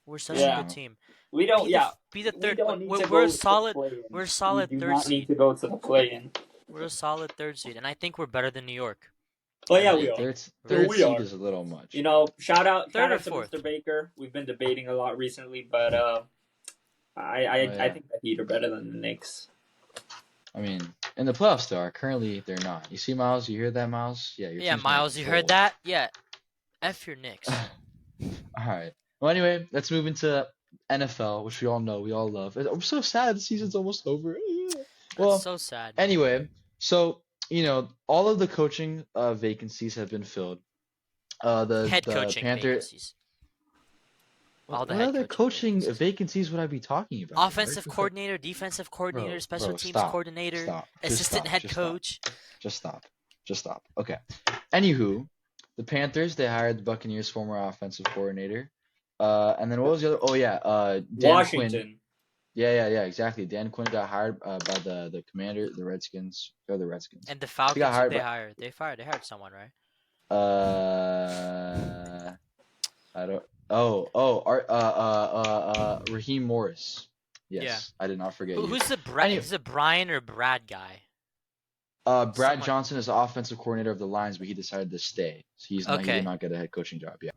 We're such a Yeah, good yeah, team. we don't. Yeah, Be the we third. don't need to We're a go to the solid. play-in. We're a We solid do third not need seed. to go to the play-in. We're a solid third seed, and I think we're better than New York. Oh I yeah, really we yeah. are. think Third we're No, third we seed are. is a little much. You know, shout third or out to Mr. fourth. Baker. We've been debating a lot recently, but Oh I yeah. think the Heat are better than the Knicks. I mean, in the playoffs, they are. Currently, they're not. You see, Miles? You hear that, Miles? Yeah, your Yeah, team's gonna Miles, get you heard trolled. that? Yeah, F your Knicks. All right. Well, anyway, let's move into NFL, which we all know, we all love. I'm so sad the season's almost over. That's Well, so sad, man. anyway, so all of the coaching vacancies have been filled. Head The coaching Panther. vacancies. All the What head other coaching coaching vacancies. vacancies would I be talking about, Mark? Offensive coordinator, defensive coordinator, special teams Stop, coordinator, stop, just assistant stop, head just stop, coach. just stop, just stop. Okay. Anywho, the Panthers, they hired the Buccaneers' former offensive coordinator. And then what was the other? Oh yeah, Dan Quinn. Washington. Yeah, exactly. Dan Quinn got hired by the Commander, the Redskins, or the Redskins. And the He got Falcons, who hired they by hired? They hired someone, right? uh I don't Raheem Morris. Yeah. Yes, I did not forget you. Anyway, Who's the Brian or Brad guy? Brad Someone. Johnson is the offensive coordinator of the Lions, but he decided to stay. So he did Okay. not get a head coaching job yet.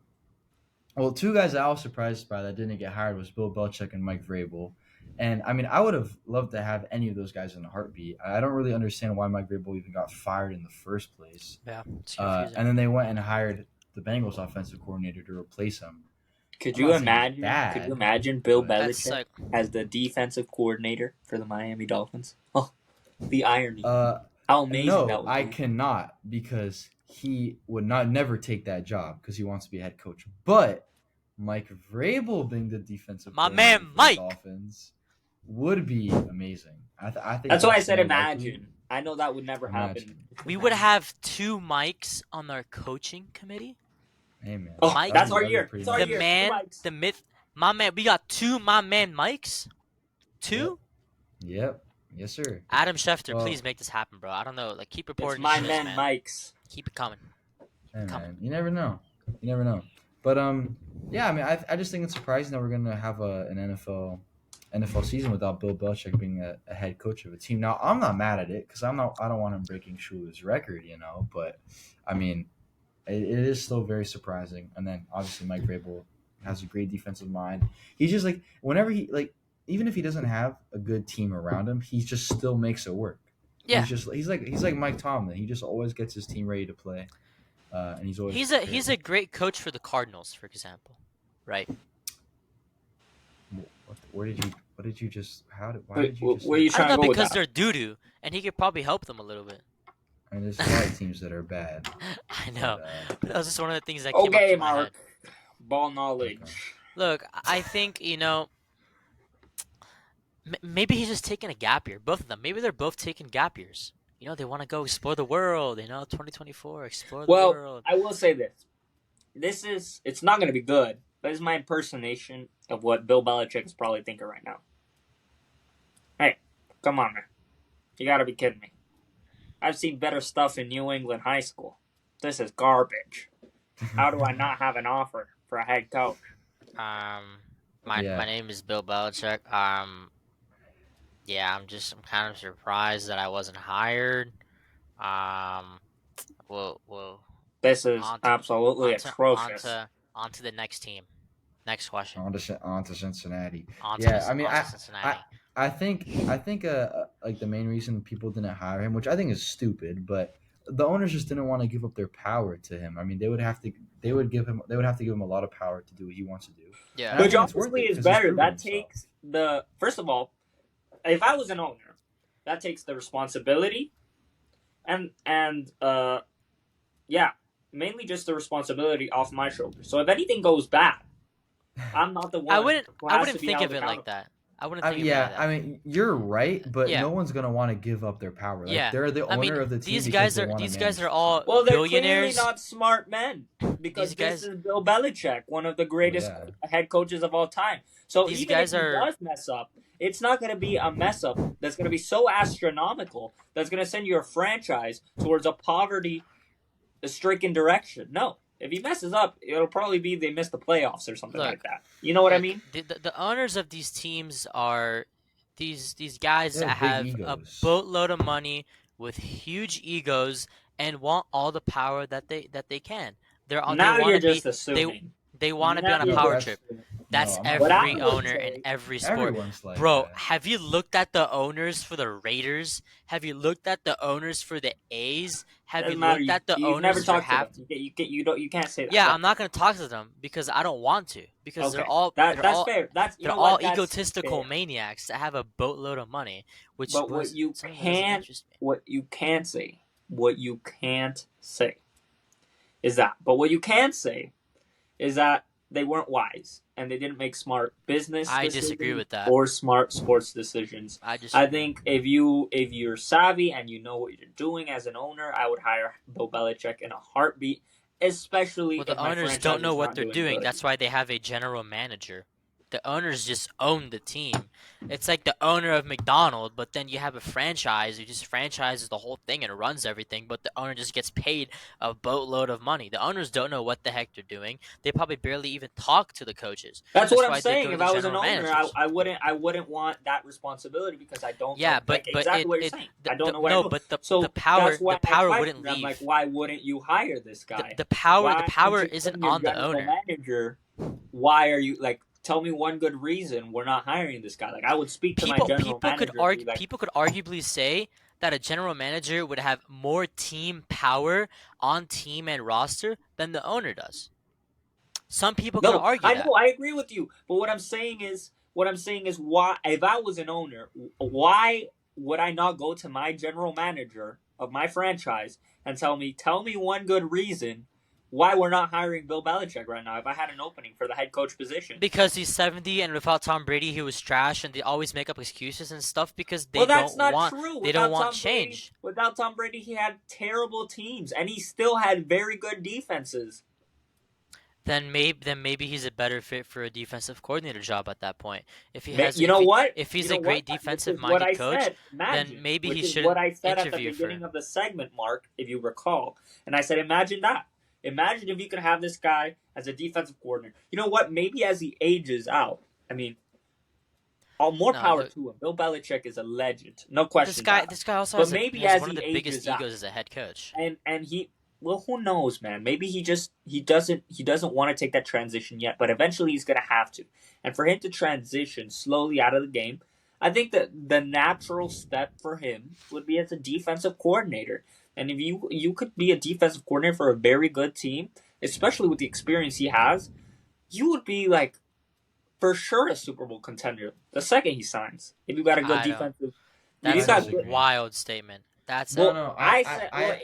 Well, two guys that I was surprised by that didn't get hired was Bill Belichick and Mike Vrabel. And I mean, I would have loved to have any of those guys in a heartbeat. I don't really understand why Mike Vrabel even got fired in the first place. Yeah, it's confusing. And then they went and hired the Bengals offensive coordinator to replace him. Could I'm you not saying he's imagine? bad, Could you imagine Bill but- That's Belichick like as the defensive coordinator for the Miami Dolphins? Oh, the irony! Uh, How amazing that no, would I be. cannot because he would never take that job because he wants to be a head coach. But Mike Vrabel being the defensive My coordinator man for Mike. the Dolphins would be amazing. I think That's why I said more likely. imagine. I know that would never happen. Imagine. we would have two Mikes on our coaching committee. Hey man, Oh, Mike- that's that'd our be year. pretty It's our The nice. year. man, Mikes. the myth, my man. We got two my man Mikes. Two. Yep. Yes, sir. Adam Schefter, Well- please make this happen, bro. I don't know. Like keep It's reporting my this, man, man. Mikes. Keep it coming. Hey Come man, you never know. You never know. But yeah. I mean, I just think it's surprising that we're gonna have an NFL season without Bill Belichick being a head coach of a team. Now, I'm not mad at it because I don't want him breaking Schuler's record, But I mean, it is still very surprising. And then obviously Mike Vrabel has a great defensive mind. He's just like whenever even if he doesn't have a good team around him, he just still makes it work. Yeah. He's like Mike Tomlin. He just always gets his team ready to play, and he's always He's a great coach for the Cardinals, for example. Right. What did you just? Why Wait, did you just? where you I don't trying to know go with because that? they're doo doo, and he could probably help them a little bit. I mean, there's a lot of teams that are bad. I know. But, That was just one of the things that came up Okay, to my Mark. head. Ball knowledge. Okay. Look, I think maybe he's just taking a gap year. Both of them. Maybe they're both taking gap years. They want to go explore the world. 2024, explore the Well, world. I will say this. It's not going to be good, but it's my impersonation of what Bill Belichick is probably thinking right now. Hey, come on, man. You got to be kidding me. I've seen better stuff in New England high school. This is garbage. How do I not have an offer for a head coach? My Yeah. name is Bill Belichick. Yeah, I'm kind of surprised that I wasn't hired. Um, we'll This is on to absolutely on to on atrocious. to on to the next team. Next question. On to Cincinnati. On to Yeah, this. I mean, On to I Cincinnati. I think like the main reason people didn't hire him, which I think is stupid, but the owners just didn't want to give up their power to him. I mean, they would have to give him a lot of power to do what he wants to do, Yeah. and I Which think it's worth obviously it is because he's better. proven That himself. takes the first of all, if I was an owner, that takes the responsibility and yeah, mainly just the responsibility off my shoulders. So if anything goes bad, I'm not the I one wouldn't. who I has to wouldn't be think held of it like accountable. that. I wouldn't I think mean, of it like yeah, that. I mean, you're right, but Yeah. no one's gonna want to give up their power. Like Yeah. they're the I mean, owner of the team these because guys they are want to these manage guys are the all team. Well, they're clearly billionaires. not smart men because These this guys. is Bill Belichick, one of the greatest yeah. head coaches of all time. So These even if guys he are. does mess up, it's not going to be a mess up that's going to be so astronomical that's going to send your franchise towards a poverty-stricken direction. No. If he messes up, it'll probably be they miss the playoffs or something like Look. that. You know what I Look. mean? The owners of these teams are these guys They that have big have a egos. boatload of money with huge egos and want all the power that they can. They Now want you're to be just they assuming. they want to be Now on a you're No, power just trip. assuming. That's I'm not What I every saying would owner that. in say, every sport. Everyone's like Bro, that. have you looked at the owners for the Raiders? Have you looked at the owners for the A's? Have you doesn't matter. looked at the You've never owners for talked to them. half? You can't say that. Yeah, Go. I'm not gonna talk to them because I don't want to. Because Okay, that's fair. That's you they're know all what that's egotistical fair. maniacs that have a boatload of money, which But was something that doesn't interest me. what you can't say, what you can't say is that. But what you can say is that they weren't wise and they didn't make smart business I decisions disagree with that. or smart sports decisions. I just I think if you're savvy and you know what you're doing as an owner, I would hire Bill Belichick in a heartbeat, especially well, if the my owners franchise don't know is what not they're doing doing. good. That's why they have a general manager. The owners just own the team. It's like the owner of McDonald's, but then you have a franchise who just franchises the whole thing and runs everything, but the owner just gets paid a boatload of money. The owners don't know what the heck they're doing. They probably barely even talk to the coaches. That's That's what I'm why they saying. go to If the I was an general owner, managers. I wouldn't want that responsibility because I don't Yeah, know like exactly what you're saying. I don't know what I no, do. but So the power that's why I wouldn't questioned. I'm like, leave. why wouldn't you hire this guy? The Why power aren't you isn't telling your on the general owner. manager? Why are you like? Tell me one good reason we're not hiring this guy. Like I would speak to my general manager and be like, People could arguably say that a general manager would have more team power on team and roster than the owner does. Some people could no, argue I that. know, I agree with you. But what I'm saying is, why? If I was an owner, why would I not go to my general manager of my franchise and tell me one good reason why we're not hiring Bill Belichick right now? If I had an opening for the head coach position, Because he's 70 and without Tom Brady he was trash, and they always make up excuses and stuff because well, that's not true. they don't want change. Without Tom Brady, he had terrible teams, and he still had very good defenses. Then maybe he's a better fit for a defensive coordinator job at that point. If he Ma- has you know what? if he's You a know great what? Which defensive is what I minded coach, said. Imagine, then maybe which he is shouldn't what I said at the interview for. beginning of the segment, Mark, if you recall. And I said, imagine that. Imagine if you could have this guy as a defensive coordinator. You know what? Maybe as he ages out, I mean, all more No, power look, to him. Bill Belichick is a legend, no question. this guy also But has, maybe has as one of he the biggest ages out, egos as a head coach. and he, well, who knows, man? Maybe he doesn't want to take that transition yet, but eventually he's gonna have to. And for him to transition slowly out of the game, I think that the natural step for him would be as a defensive coordinator. And if you could be a defensive coordinator for a very good team, especially with the experience he has, you would be like for sure a Super Bowl contender the second he signs. If you got a good I don't. defensive, if you That's I a got disagree. wild statement. That's well, No, I said, well,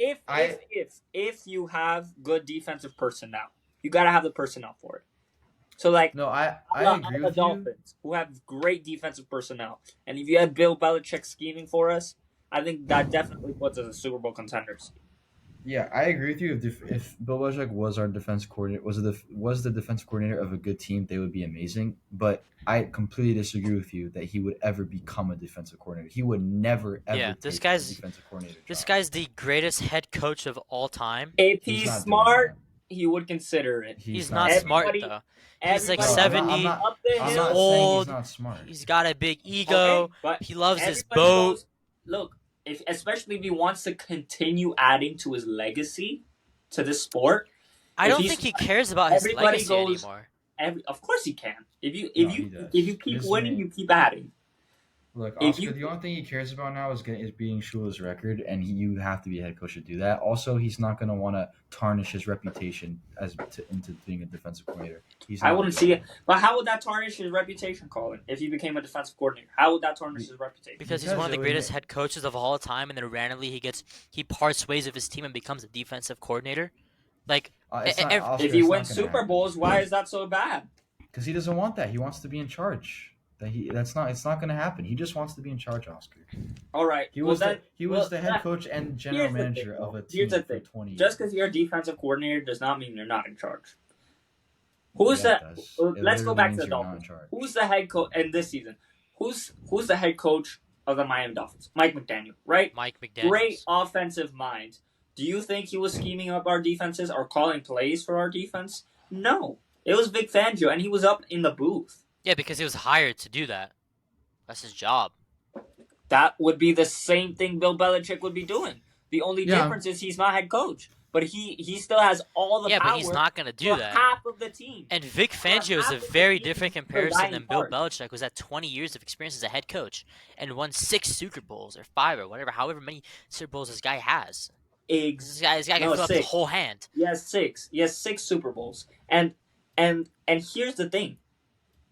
if you have good defensive personnel, you got to have the personnel for it. So like, No, I agree the with you. Dolphins, who have great defensive personnel, and if you had Bill Belichick scheming for us, I think that definitely puts us as Super Bowl contenders. Yeah, I agree with you. If Bill Belichick was our defense coordinator, was the defense coordinator of a good team, they would be amazing. But I completely disagree with you that he would ever become a defensive coordinator. He would never ever Yeah, take this a guy's defensive coordinator this job. guy's the greatest head coach of all time. If He's he's not doing smart, that. he would consider it. He's not doing smart Everybody- though. He's like Everybody 70. up the He's hill. saying old. he's not smart. He's got a big ego. Okay, but He loves his everybody boat. goes, look, especially if he wants to continue adding to his legacy to this sport. I don't think he cares about his everybody legacy goes anymore. Of course he can. If No, you he does. if you He keep doesn't winning, even- you keep adding. Look, If Oscar, you- the only thing he cares about now is beating Shula's record, and you have to be a head coach to do that. Also, he's not going to want to tarnish his reputation into being a defensive coordinator. I wouldn't see it. But how would that tarnish his reputation, Colin, if he became a defensive coordinator? How would that tarnish his reputation? Because he's one of the greatest head coaches of all time, and then randomly he parts ways with his team and becomes a defensive coordinator. Like, if he wins Super Bowls, why is that so bad? Because he doesn't want that. He wants to be in charge. It's not going to happen. He just wants to be in charge, Oscar. All right. He was the head coach and general manager of a team for 20 years. Just because you're a defensive coordinator does not mean you're not in charge. Let's go back to the Dolphins. Who's the head coach in this season? Who's the head coach of the Miami Dolphins? Mike McDaniel, right? Mike McDaniel. Great offensive mind. Do you think he was scheming up our defenses or calling plays for our defense? No. It was Vic Fangio, and he was up in the booth. Yeah, because he was hired to do that. That's his job. That would be the same thing Bill Belichick would be doing. The only difference is he's not head coach. But he still has all the power. Yeah, but he's not going to do that. Half of the team. And Vic Fangio is a very different comparison than Bill Belichick, who's had 20 years of experience as a head coach and won 6 Super Bowls or 5 or whatever, however many Super Bowls this guy has. This guy can fill up the whole hand. He has 6. He has 6 Super Bowls. And here's the thing.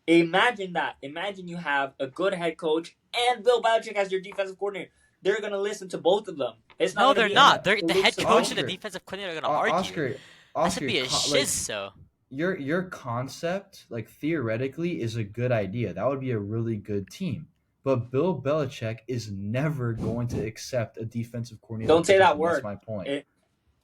Imagine that. Imagine you have a good head coach and Bill Belichick as your defensive coordinator. They're going to listen to both of them. No, they're not. The head coach and the defensive coordinator are going to argue. That should be a shiz, so. Your concept, like, theoretically, is a good idea. That would be a really good team. But Bill Belichick is never going to accept a defensive coordinator. Don't say that word. That's my point.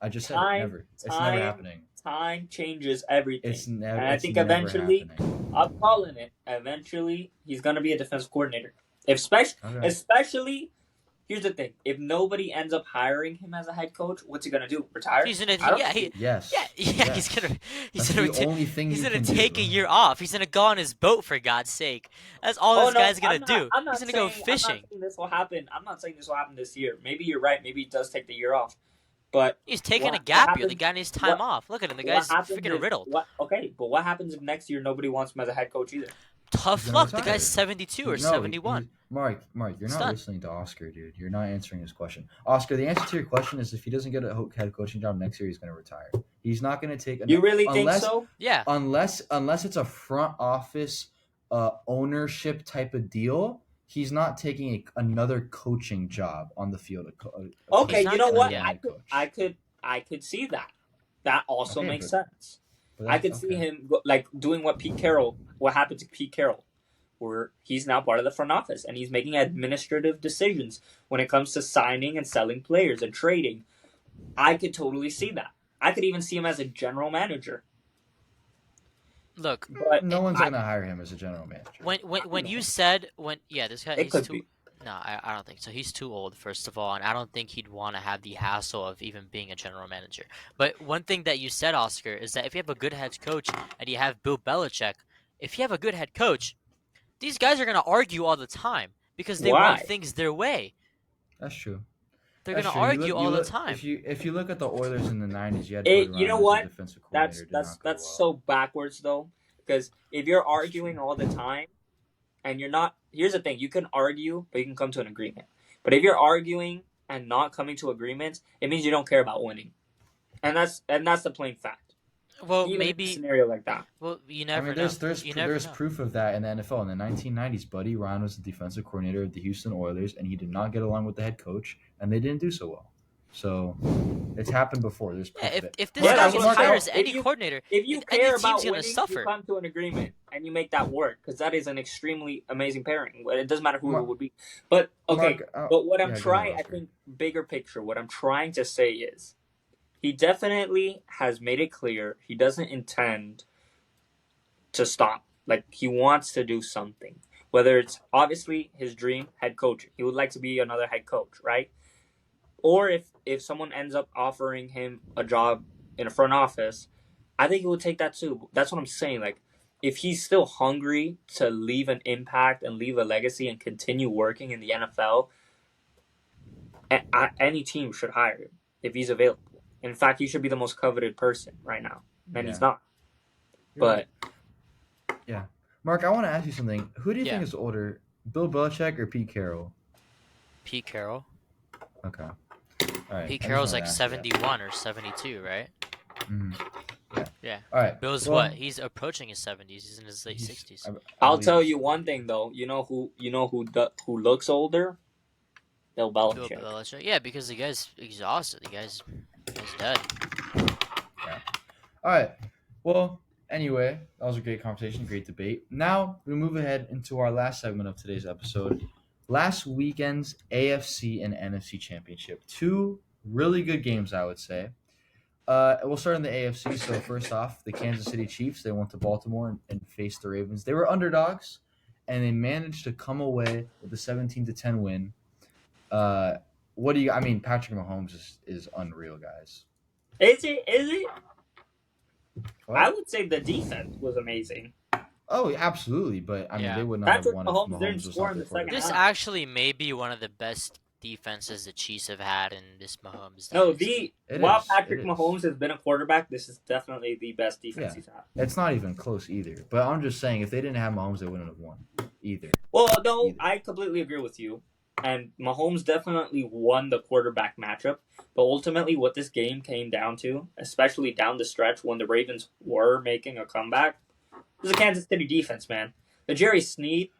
I just said it. Never. It's never happening. Time changes everything. It's never. And I think eventually, I'm calling it. Eventually, he's going to be a defensive coordinator. Especially, here's the thing: if nobody ends up hiring him as a head coach, what's he going to do? Retire? He's gonna. Yes. He's gonna take a year off. He's gonna go on his boat, for God's sake. That's all this guy's gonna do. He's gonna go fishing. I'm not saying this will happen. I'm not saying this will happen this year. Maybe you're right. Maybe he does take the year off. But he's taking a gap year. The guy needs time off. Look at him. The guy's freaking riddled. But what happens if next year nobody wants him as a head coach either? Tough luck. The guy's 72 or 71. Mark, you're not listening to Oscar, dude. You're not answering his question. Oscar, the answer to your question is if he doesn't get a head coaching job next year, he's going to retire. He's not going to take. You really think so? Yeah. Unless it's a front office ownership type of deal. He's not taking another coaching job on the field. Okay, you know what? I could see that. That also makes sense. I could see him doing what happened to Pete Carroll, where he's now part of the front office and he's making administrative decisions when it comes to signing and selling players and trading. I could totally see that. I could even see him as a general manager. Look, but no one's gonna hire him as a general manager. When you said this guy is too. No, I don't think so. He's too old, first of all, and I don't think he'd want to have the hassle of even being a general manager. But one thing that you said, Oscar, is that if you have a good head coach and you have Bill Belichick, if you have a good head coach, these guys are gonna argue all the time because they want things their way. That's true. They're gonna argue all the time. If you look at the Oilers in the '90s, you had you know what? That's so backwards though, because if you're arguing all the time, and you're not, here's the thing: you can argue, but you can come to an agreement. But if you're arguing and not coming to agreements, it means you don't care about winning, and that's the plain fact. Well, even maybe in a scenario like that. Well, you never know. There's proof of that in the NFL. In the 1990s, Buddy Ryan was the defensive coordinator of the Houston Oilers, and he did not get along with the head coach, and they didn't do so well. So it's happened before. There's proof if this guy hires any coordinator, if you care about winning, you come to an agreement and you make that work because that is an extremely amazing pairing. It doesn't matter who it would be. But but what I'm trying, I think, bigger picture, what I'm trying to say is, he definitely has made it clear he doesn't intend to stop. Like, he wants to do something. Whether it's obviously his dream, head coach. He would like to be another head coach, right? Or if someone ends up offering him a job in a front office, I think he would take that too. That's what I'm saying. Like, if he's still hungry to leave an impact and leave a legacy and continue working in the NFL, any team should hire him if he's available. In fact, he should be the most coveted person right now, and he's not. You're But right. Yeah, Mark, I want to ask you something. Who do you Yeah. think is older, Bill Belichick or Pete Carroll? Pete Carroll. Okay. All right. Pete I just Carroll's wanted like to ask you that. 71 or 72, right? Mhm. Yeah. All right. Bill's Well, what? He's approaching his 70s. He's in his late he's. 60s. I I'll believe tell he's- you one thing though. You know who looks older? Bill Bill Belichick. Belichick. Yeah, because the guy's exhausted. The guy's dead. All right. Well, anyway, that was a great conversation, great debate. Now we move ahead into our last segment of today's episode. Last weekend's AFC and NFC Championship. Two really good games, I would say. We'll start in the AFC. So first off, the Kansas City Chiefs. They went to Baltimore and faced the Ravens. They were underdogs, and they managed to come away with a 17-10 win. What do you? I mean, Patrick Mahomes is unreal, guys. Is it? Is it? What? I would say the defense was amazing. Oh, absolutely, but I mean, Yeah. they would not have Patrick won if Mahomes Mahomes didn't was score not in their the second quarterback. This half. actually may be one of the best defenses the Chiefs have had in this Mahomes No, dynasty. while It Patrick is. Mahomes has been a quarterback, this is definitely the best defense Yeah. he's had. It's not even close either. But I'm just saying, if they didn't have Mahomes, they wouldn't have won either. Well, no, Either. I completely agree with you. And Mahomes definitely won the quarterback matchup. But ultimately, what this game came down to, especially down the stretch when the Ravens were making a comeback, was the Kansas City defense, man. The Jerry Sneed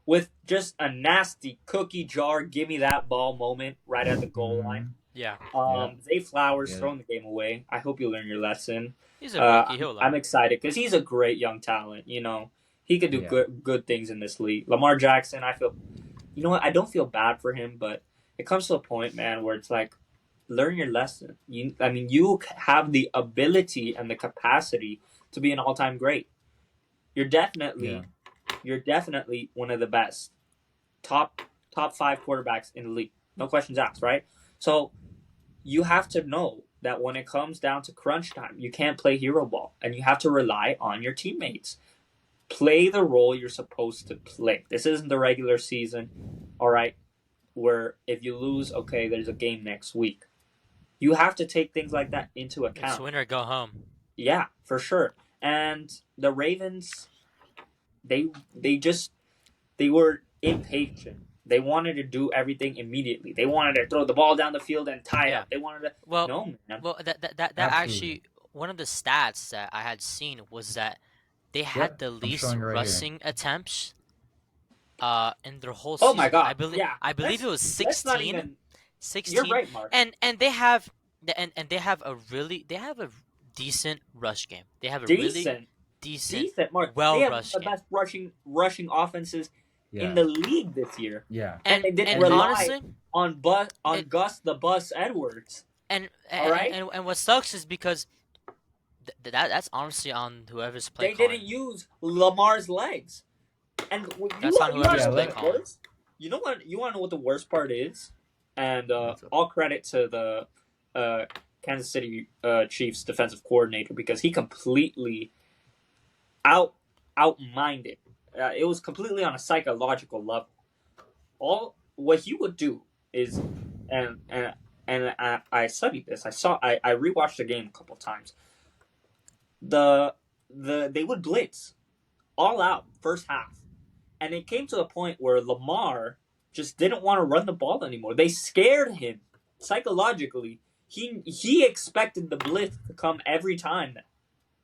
with just a nasty cookie jar, give me that ball moment right at the goal line. Yeah. Zay Flowers Yeah. throwing the game away. I hope you learn your lesson. He's a rookie. He'll I'm learn. excited because he's a great young talent. You know, he could do Yeah. good things in this league. Lamar Jackson, I feel, you know what? I don't feel bad for him, but it comes to a point, man, where it's like, learn your lesson. You have the ability and the capacity to be an all-time great. You're definitely one of the best, top 5 quarterbacks in the league. No questions asked, right? So you have to know that when it comes down to crunch time, you can't play hero ball, and you have to rely on your teammates. Play the role you're supposed to play. This isn't the regular season, all right, where if you lose, okay, there's a game next week. You have to take things like that into It's account. win or go home. Yeah, for sure. And the Ravens, they were impatient. They wanted to do everything immediately. They wanted to throw the ball down the field and tie it Yeah. up. They wanted to. Well, No, man. well, that Absolutely. actually one of the stats that I had seen was that they had the least showing it right here. rushing attempts in their whole Oh season. my God! I believe it was 16. Let's not even. 16. You're right, Mark. And they have they have a decent rush game. They have a really decent Mark. well they have rushed the game. best rushing offenses Yeah. in the league this year. Yeah. And they didn't and rely honestly, on Gus the Bus Edwards. and All right? and what sucks is because that's honestly on whoever's play They calling. didn't use Lamar's legs. And That's on whoever's play calling. You know what? You want to know what the worst part is? And What's up? all credit to the Kansas City Chiefs defensive coordinator because he completely outminded. It was completely on a psychological level. All what he would do is, and I studied this. I rewatched the game a couple times. They would blitz all out first half, and it came to a point where Lamar just didn't want to run the ball anymore. They scared him psychologically. He expected the blitz to come every time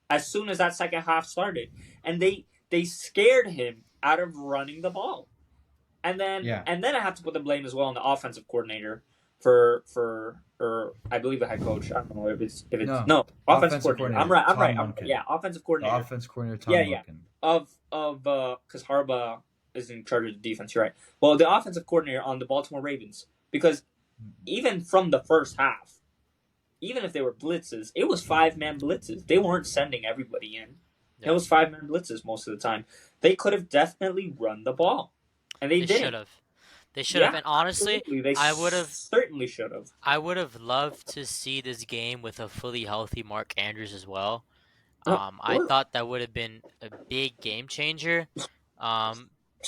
as soon as that second half started, and they scared him out of running the ball. And then I have to put the blame as well on the offensive coordinator for or I believe the head coach. I don't know if it's no offensive coordinator. I'm right. Yeah, offensive The coordinator offense coordinator Tom Yeah. Lunkin. of because Harbaugh is in charge of the defense. You're right. Well, the offensive coordinator on the Baltimore Ravens, because even from the first half, even if they were blitzes, it was 5-man blitzes. They weren't sending everybody in. Yeah. It was 5-man blitzes most of the time. They could have definitely run the ball, and they didn't. should have. They should have. Yeah, And honestly, absolutely. They I would have certainly should have. I would have loved to see this game with a fully healthy Mark Andrews as well. Oh, I sure. thought that would have been a big game changer.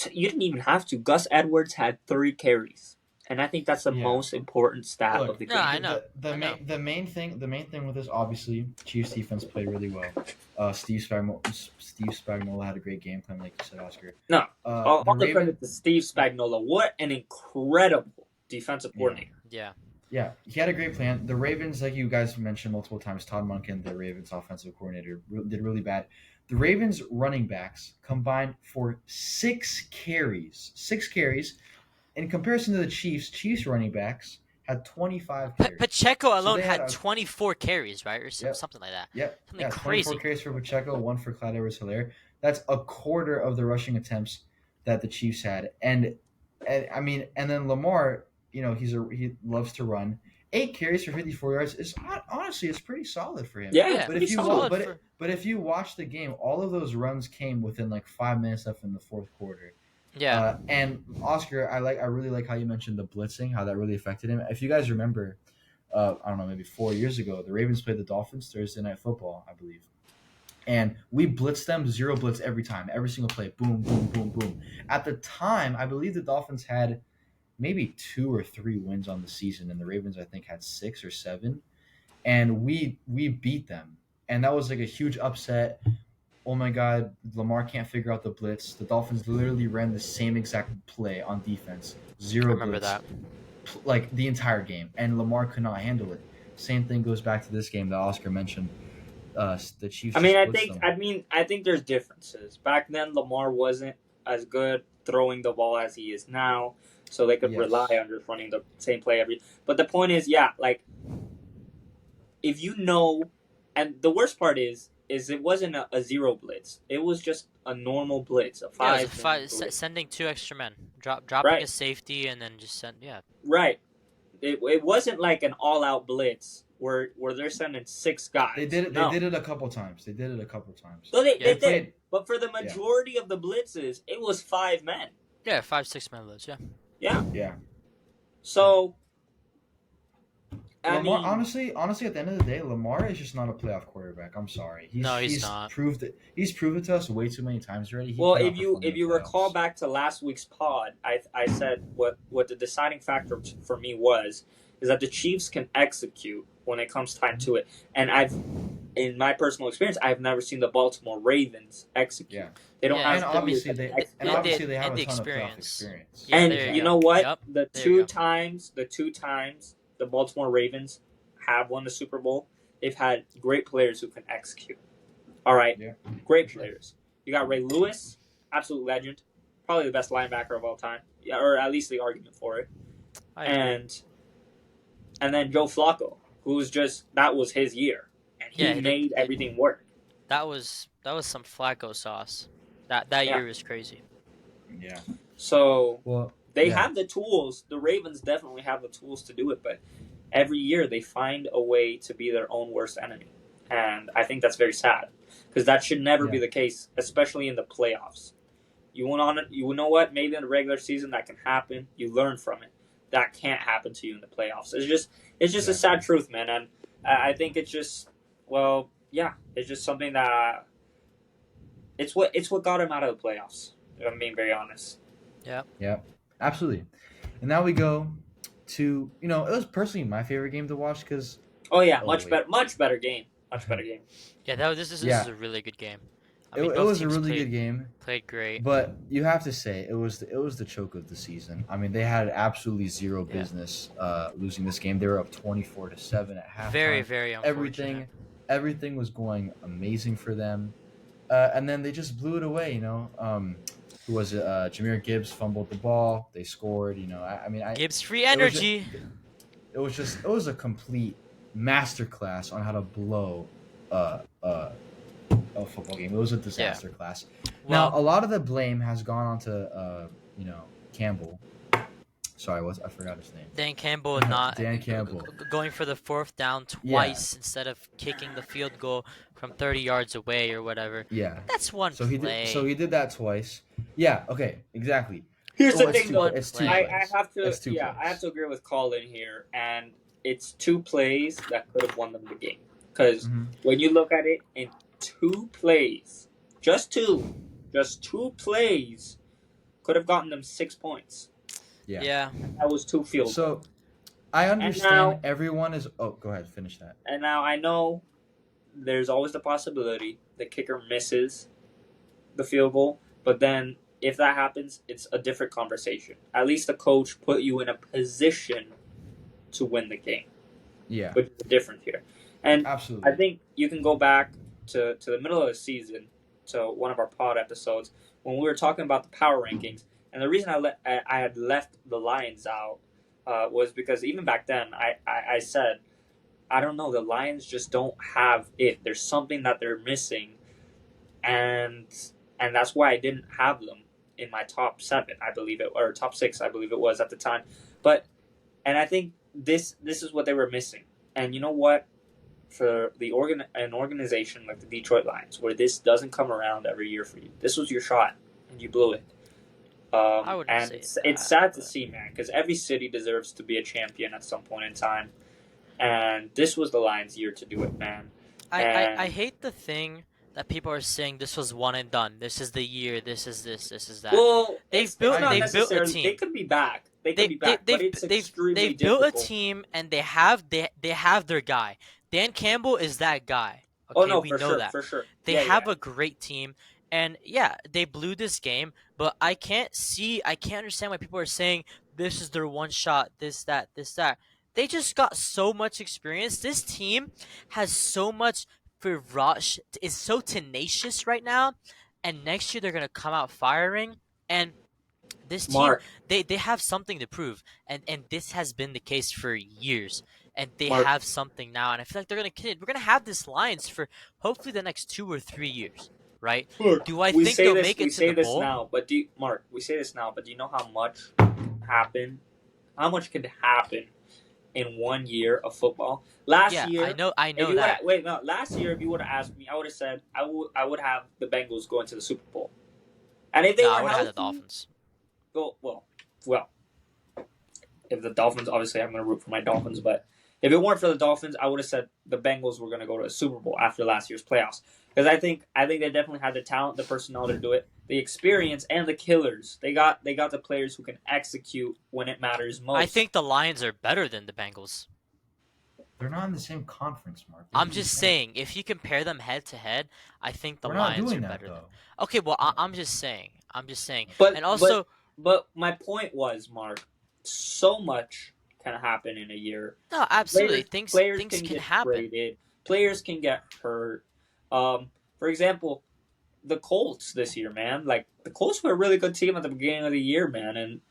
You didn't even have to. Gus Edwards had 3 carries. And I think that's the Yeah. most important stat of Look, the No, game. I know. the I know. main thing with this, obviously, Chiefs defense played really well. Steve Spagnuolo had a great game plan, like you said, Oscar. No, The all the Raven, credit to Steve Spagnuolo. What an incredible defensive yeah, coordinator. Yeah. yeah, he had a great plan. The Ravens, like you guys mentioned multiple times, Todd Monken, the Ravens offensive coordinator, did really bad. The Ravens running backs combined for 6 carries. In comparison to the Chiefs running backs had 25 carries. Pacheco So alone they had had a 24 carries, right, or yep, something like that. yep, Something yeah, 24 crazy. carries for Pacheco, one for Clyde Edwards-Helaire. That's a quarter of the rushing attempts that the Chiefs had, and I mean, and then Lamar, he loves to run. 8 carries for 54 yards is honestly it's pretty solid for him. Yeah, it's Yeah, But pretty if you solid. but if you watch the game, all of those runs came within like 5 minutes left in the fourth quarter. Yeah. And Oscar, I really like how you mentioned the blitzing, how that really affected him. If you guys remember, I don't know, maybe 4 years ago, the Ravens played the Dolphins Thursday Night Football, I believe, and we blitzed them, zero blitz every time, every single play, boom, boom, boom, boom. At the time, I believe the Dolphins had maybe 2 or 3 wins on the season, and the Ravens I think had 6 or 7, and we beat them, and that was like a huge upset. Oh my God, Lamar can't figure out the blitz. The Dolphins literally ran the same exact play on defense, I zero remember blitz, that. like the entire game, and Lamar could not handle it. Same thing goes back to this game that Oscar mentioned. The Chiefs I mean, just I blitzed think them. I think there's differences. Back then, Lamar wasn't as good throwing the ball as he is now, so they could rely Yes. on just running the same play every. But the point is, yeah, like if you know, and the worst part is it wasn't a zero blitz. It was just a normal blitz, a Yeah, it was five-man blitz. sending 2 extra men, dropping a Right, safety, and then just send. Yeah. right. It wasn't like an all-out blitz where they're sending six They guys. did it. They No, did it a couple times. They did it a couple times. so Yeah. they They did. played. But for the Yeah. majority of the blitzes, it was 5 men. Yeah, 5, 6 men blitz. Yeah. Yeah. Yeah. So I Lamar, mean, honestly, at the end of the day, Lamar is just not a playoff quarterback. I'm sorry. No, he's not. Proved it. He's proved it to us way too many times already. He well, cannot if you perform in if the you recall playoffs. back to last week's pod, I said what the deciding factor for me was is that the Chiefs can execute when it comes time to it, and in my personal experience, I've never seen the Baltimore Ravens execute. Yeah. They don't Yeah, And have obviously players that they can and execute. obviously they have and a the ton of playoff experience. experience. Yeah, And there you you go. know what? Yep. The There two you go. times the Baltimore Ravens have won the Super Bowl, they've had great players who can execute. All right, Yeah. great For sure. players. You got Ray Lewis, absolute legend, probably the best linebacker of all time, yeah, or at least the argument for it. I agree. And then Joe Flacco, that was his year, and he Yeah, made everything work. that was some Flacco sauce. That Yeah. year was crazy. Yeah. So Well, they yeah. have the tools. The Ravens definitely have the tools to do it, but every year they find a way to be their own worst enemy. And I think that's very sad because that should never be Yeah. the case, especially in the playoffs. You know what? Maybe in the regular season that can happen. You learn from it. That can't happen to you in the playoffs. It's just a Exactly. sad truth, man. And I think it's just, well, yeah, it's just something that it's what got him out of the playoffs. If I'm being very honest. Yeah. Absolutely. And now we go to it was personally my favorite game to watch because Oh yeah, Oh, much wait. better, much better game, much better game. Yeah, this is Yeah. a really good game. I it mean, both was a teams really played, good game. played great. But you have to say it was the choke of the season. I mean, they had absolutely zero Yeah. business losing this game. They were up 24-7 at halftime. Very, very unfortunate. Everything was going amazing for them, and then they just blew it away. Who was it? Jahmyr Gibbs fumbled the ball. They scored. Gibbs free it was ju- energy. it was a complete masterclass on how to blow a football game. It was a disaster class. Now, Well, a lot of the blame has gone on to Campbell. Sorry, I forgot his name. Dan Campbell not Dan Campbell. going for the fourth down twice instead of kicking the field goal from 30 yards away or whatever. Yeah. That's one So play. he did that twice. Yeah. Okay. Exactly. Here's the It's thing, two- though. it's two I plays. I have to, It's two I plays. have to agree with Colin here, and it's 2 plays that could have won them the game. Because Mhm. when you look at it in 2 plays, just two plays, could have gotten them 6 points. Yeah. Yeah. That was 2 field goals. So I And understand now, everyone is. Oh, go ahead. Finish that. I know there's always the possibility the kicker misses the field goal, but then if that happens, it's a different conversation. At least the coach put you in a position to win the game, Yeah. which is different here. And I Absolutely. think you can go back to the middle of the season, to one of our pod episodes, when we were talking about the power rankings. And the reason I had left the Lions out was because even back then I said, I don't know, the Lions just don't have it. There's something that they're missing, and that's why I didn't have them in my top 7, I believe it, or top 6, I believe it was at the time. But and I think this is what they were missing. And you know what? For an organization like the Detroit Lions, where this doesn't come around every year for you, this was your shot, and you blew it. I wouldn't And say it's that, sad to but see, man, because every city deserves to be a champion at some point in time, and this was the Lions' year to do it, man. I And hate the thing that people are saying this was one and done. This is the year. This is this. This is that. well, They've it's built I not agree. they've built a necessarily. They team. could be back. They could They be they back, but they've it's they've extremely they've built a difficult. team and they have their guy. Dan Campbell is that guy. Oh Okay, no, we for know sure, that. for sure. They Yeah, have yeah. a great team, and yeah, they blew this game. But I can't understand why people are saying this is their one shot. This that. They just got so much experience. This team has so much rush. Is so tenacious right now, and next year they're gonna come out firing. And this team, Mark, they have something to prove, and this has been the case for years, and they Mark, have something now, and I feel like we're gonna have this Lions for hopefully the next 2 or 3 years, right? Mark. Do I We think say they'll this. make We it to say the this bowl? now, but Mark? We say this now, but do you know how much happened? How much could happen in 1 year of football? Last Yeah, year, I if know you would that. wait, no, last year if you would have asked me, I would have said I would have the Bengals going to the Super Bowl, and if they No, were I would have had the healthy, Dolphins. go well. If the Dolphins, obviously, I'm going to root for my Dolphins, but if it weren't for the Dolphins, I would have said the Bengals were going to go to the Super Bowl after last year's playoffs, because I think they definitely had the talent, the personnel to do it, the experience, and the killers. They got the players who can execute when it matters I most. think the Lions are better than the Bengals. They're not in the same conference, Mark. What I'm are you just saying? saying, if you compare them head to head, I think the We're not Lions are doing that better than. though. Okay, well, No. I'm just saying. I'm just saying. But And also, my point was, Mark, so much can happen in a year. no, absolutely, Players things can can get happen. traded. Players can get hurt. For example, the Colts this year, man. Like the Colts were a really good team at the beginning of the year, man, and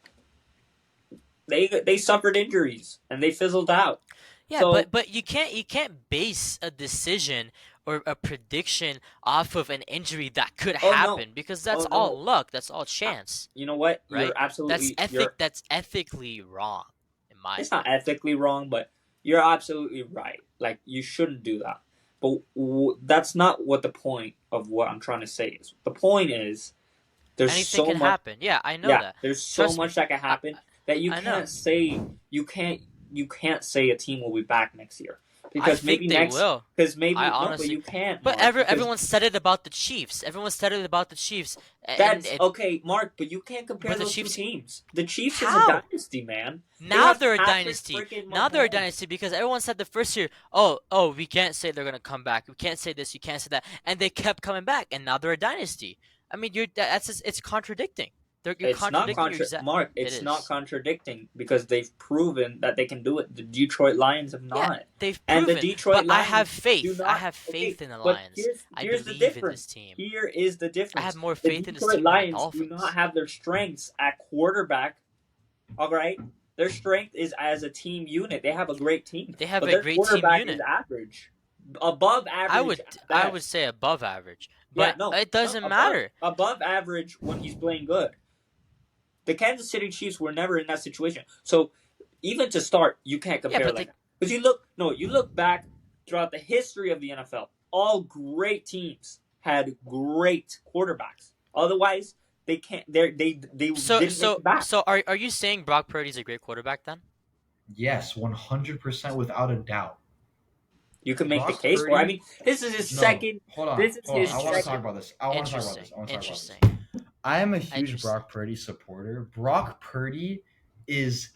they suffered injuries and they fizzled out. Yeah, So but you can't base a decision or a prediction off of an injury that could oh no, happen because that's oh all no, luck, that's all chance, you know what? right? You're absolutely you're. That's ethically wrong, in my It's not opinion. ethically wrong, but you're absolutely right. Like you shouldn't do that. But that's not what the point of what I'm trying to say is. The point is there's Anything so can much. happen. Yeah, I know Yeah, that. there's so Trust me. much that can I happen that I know. you can't say a team will be back next year I because think maybe they next will. because I maybe no, but honestly. you can't, But Mark, because everyone said it about the Chiefs. Everyone said it about the Chiefs, and that's okay, Mark. But you can't compare but the those two Chiefs. teams. The Chiefs is a How? dynasty, man. They Now have they're a Patrick dynasty. freaking Now they're a Mahomes. dynasty because everyone said the first year, we can't say they're gonna come back. We can't say this. You can't say that, and they kept coming back, and now they're a dynasty. I mean, it's contradicting. You're It's not contradicting your exact. Mark. It It's not is. contradicting because they've proven that they can do it. The Detroit Lions have Yeah, not, they've and the proven. But Detroit I have Lions do faith. I not. have Okay, faith in the but Lions. I here's the believe in this difference. team. Here is the I have difference. more The faith in this Detroit team than the Lions do not Dolphins. have their strengths at quarterback. All right, their strength is as a team unit. They have a great team, They have but a their great team quarterback is unit. average, above I average would at I would best. say above average, Yeah, but no, it doesn't above matter. average when he's playing good. The Kansas City Chiefs were never in that situation. So even to start, you can't Yeah, compare but like they that. Because you look back throughout the history of the NFL, all great teams had great quarterbacks. Otherwise, they can't. They so didn't make so it back. so are you saying Brock Purdy's a great quarterback then? Yes, 100% without a doubt. You can make the Brock case for. I Purdy. mean, this is his No, second. hold on, This is hold on. his I want to second. talk about this. I want to talk about Interesting. this. I want to talk about this. Interesting. I am a huge Interesting. Brock Purdy supporter. Brock Purdy is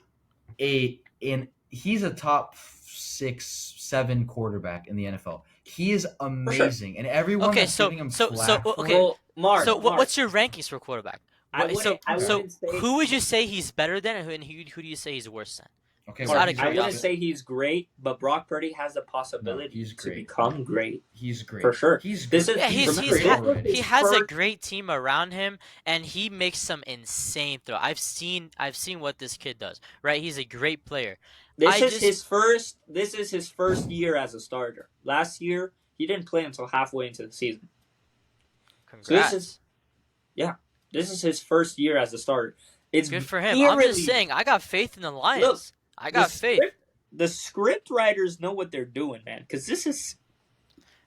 he's a top 6, 7 quarterback in the NFL. He is For sure. amazing, and everyone Okay, that's so giving him so so flack o- for okay. it. Well, Mark, So Mark, what's your rankings for quarterback? I Okay. So wouldn't say who would you say he's better than, and who do you say he's worse than? Okay, Just well, out Mark, of he's I a, wouldn't curiosity. say he's great, but Brock Purdy has the no, possibility he's to great. become great He's great for sure. He's This great. is Yeah, He's remember great this was already. he his has a first. great team around him, and he makes some insane throw. I've seen what this kid does. Right, he's a great player. This I is just his first. This is his first year as a starter. Last year he didn't play until halfway into the season. So congrats. this is his first year as a starter. It's Good for him. I'm just eerily saying, I got faith in the look Lions. I the got faith. script writers know what they're doing, man. Because this is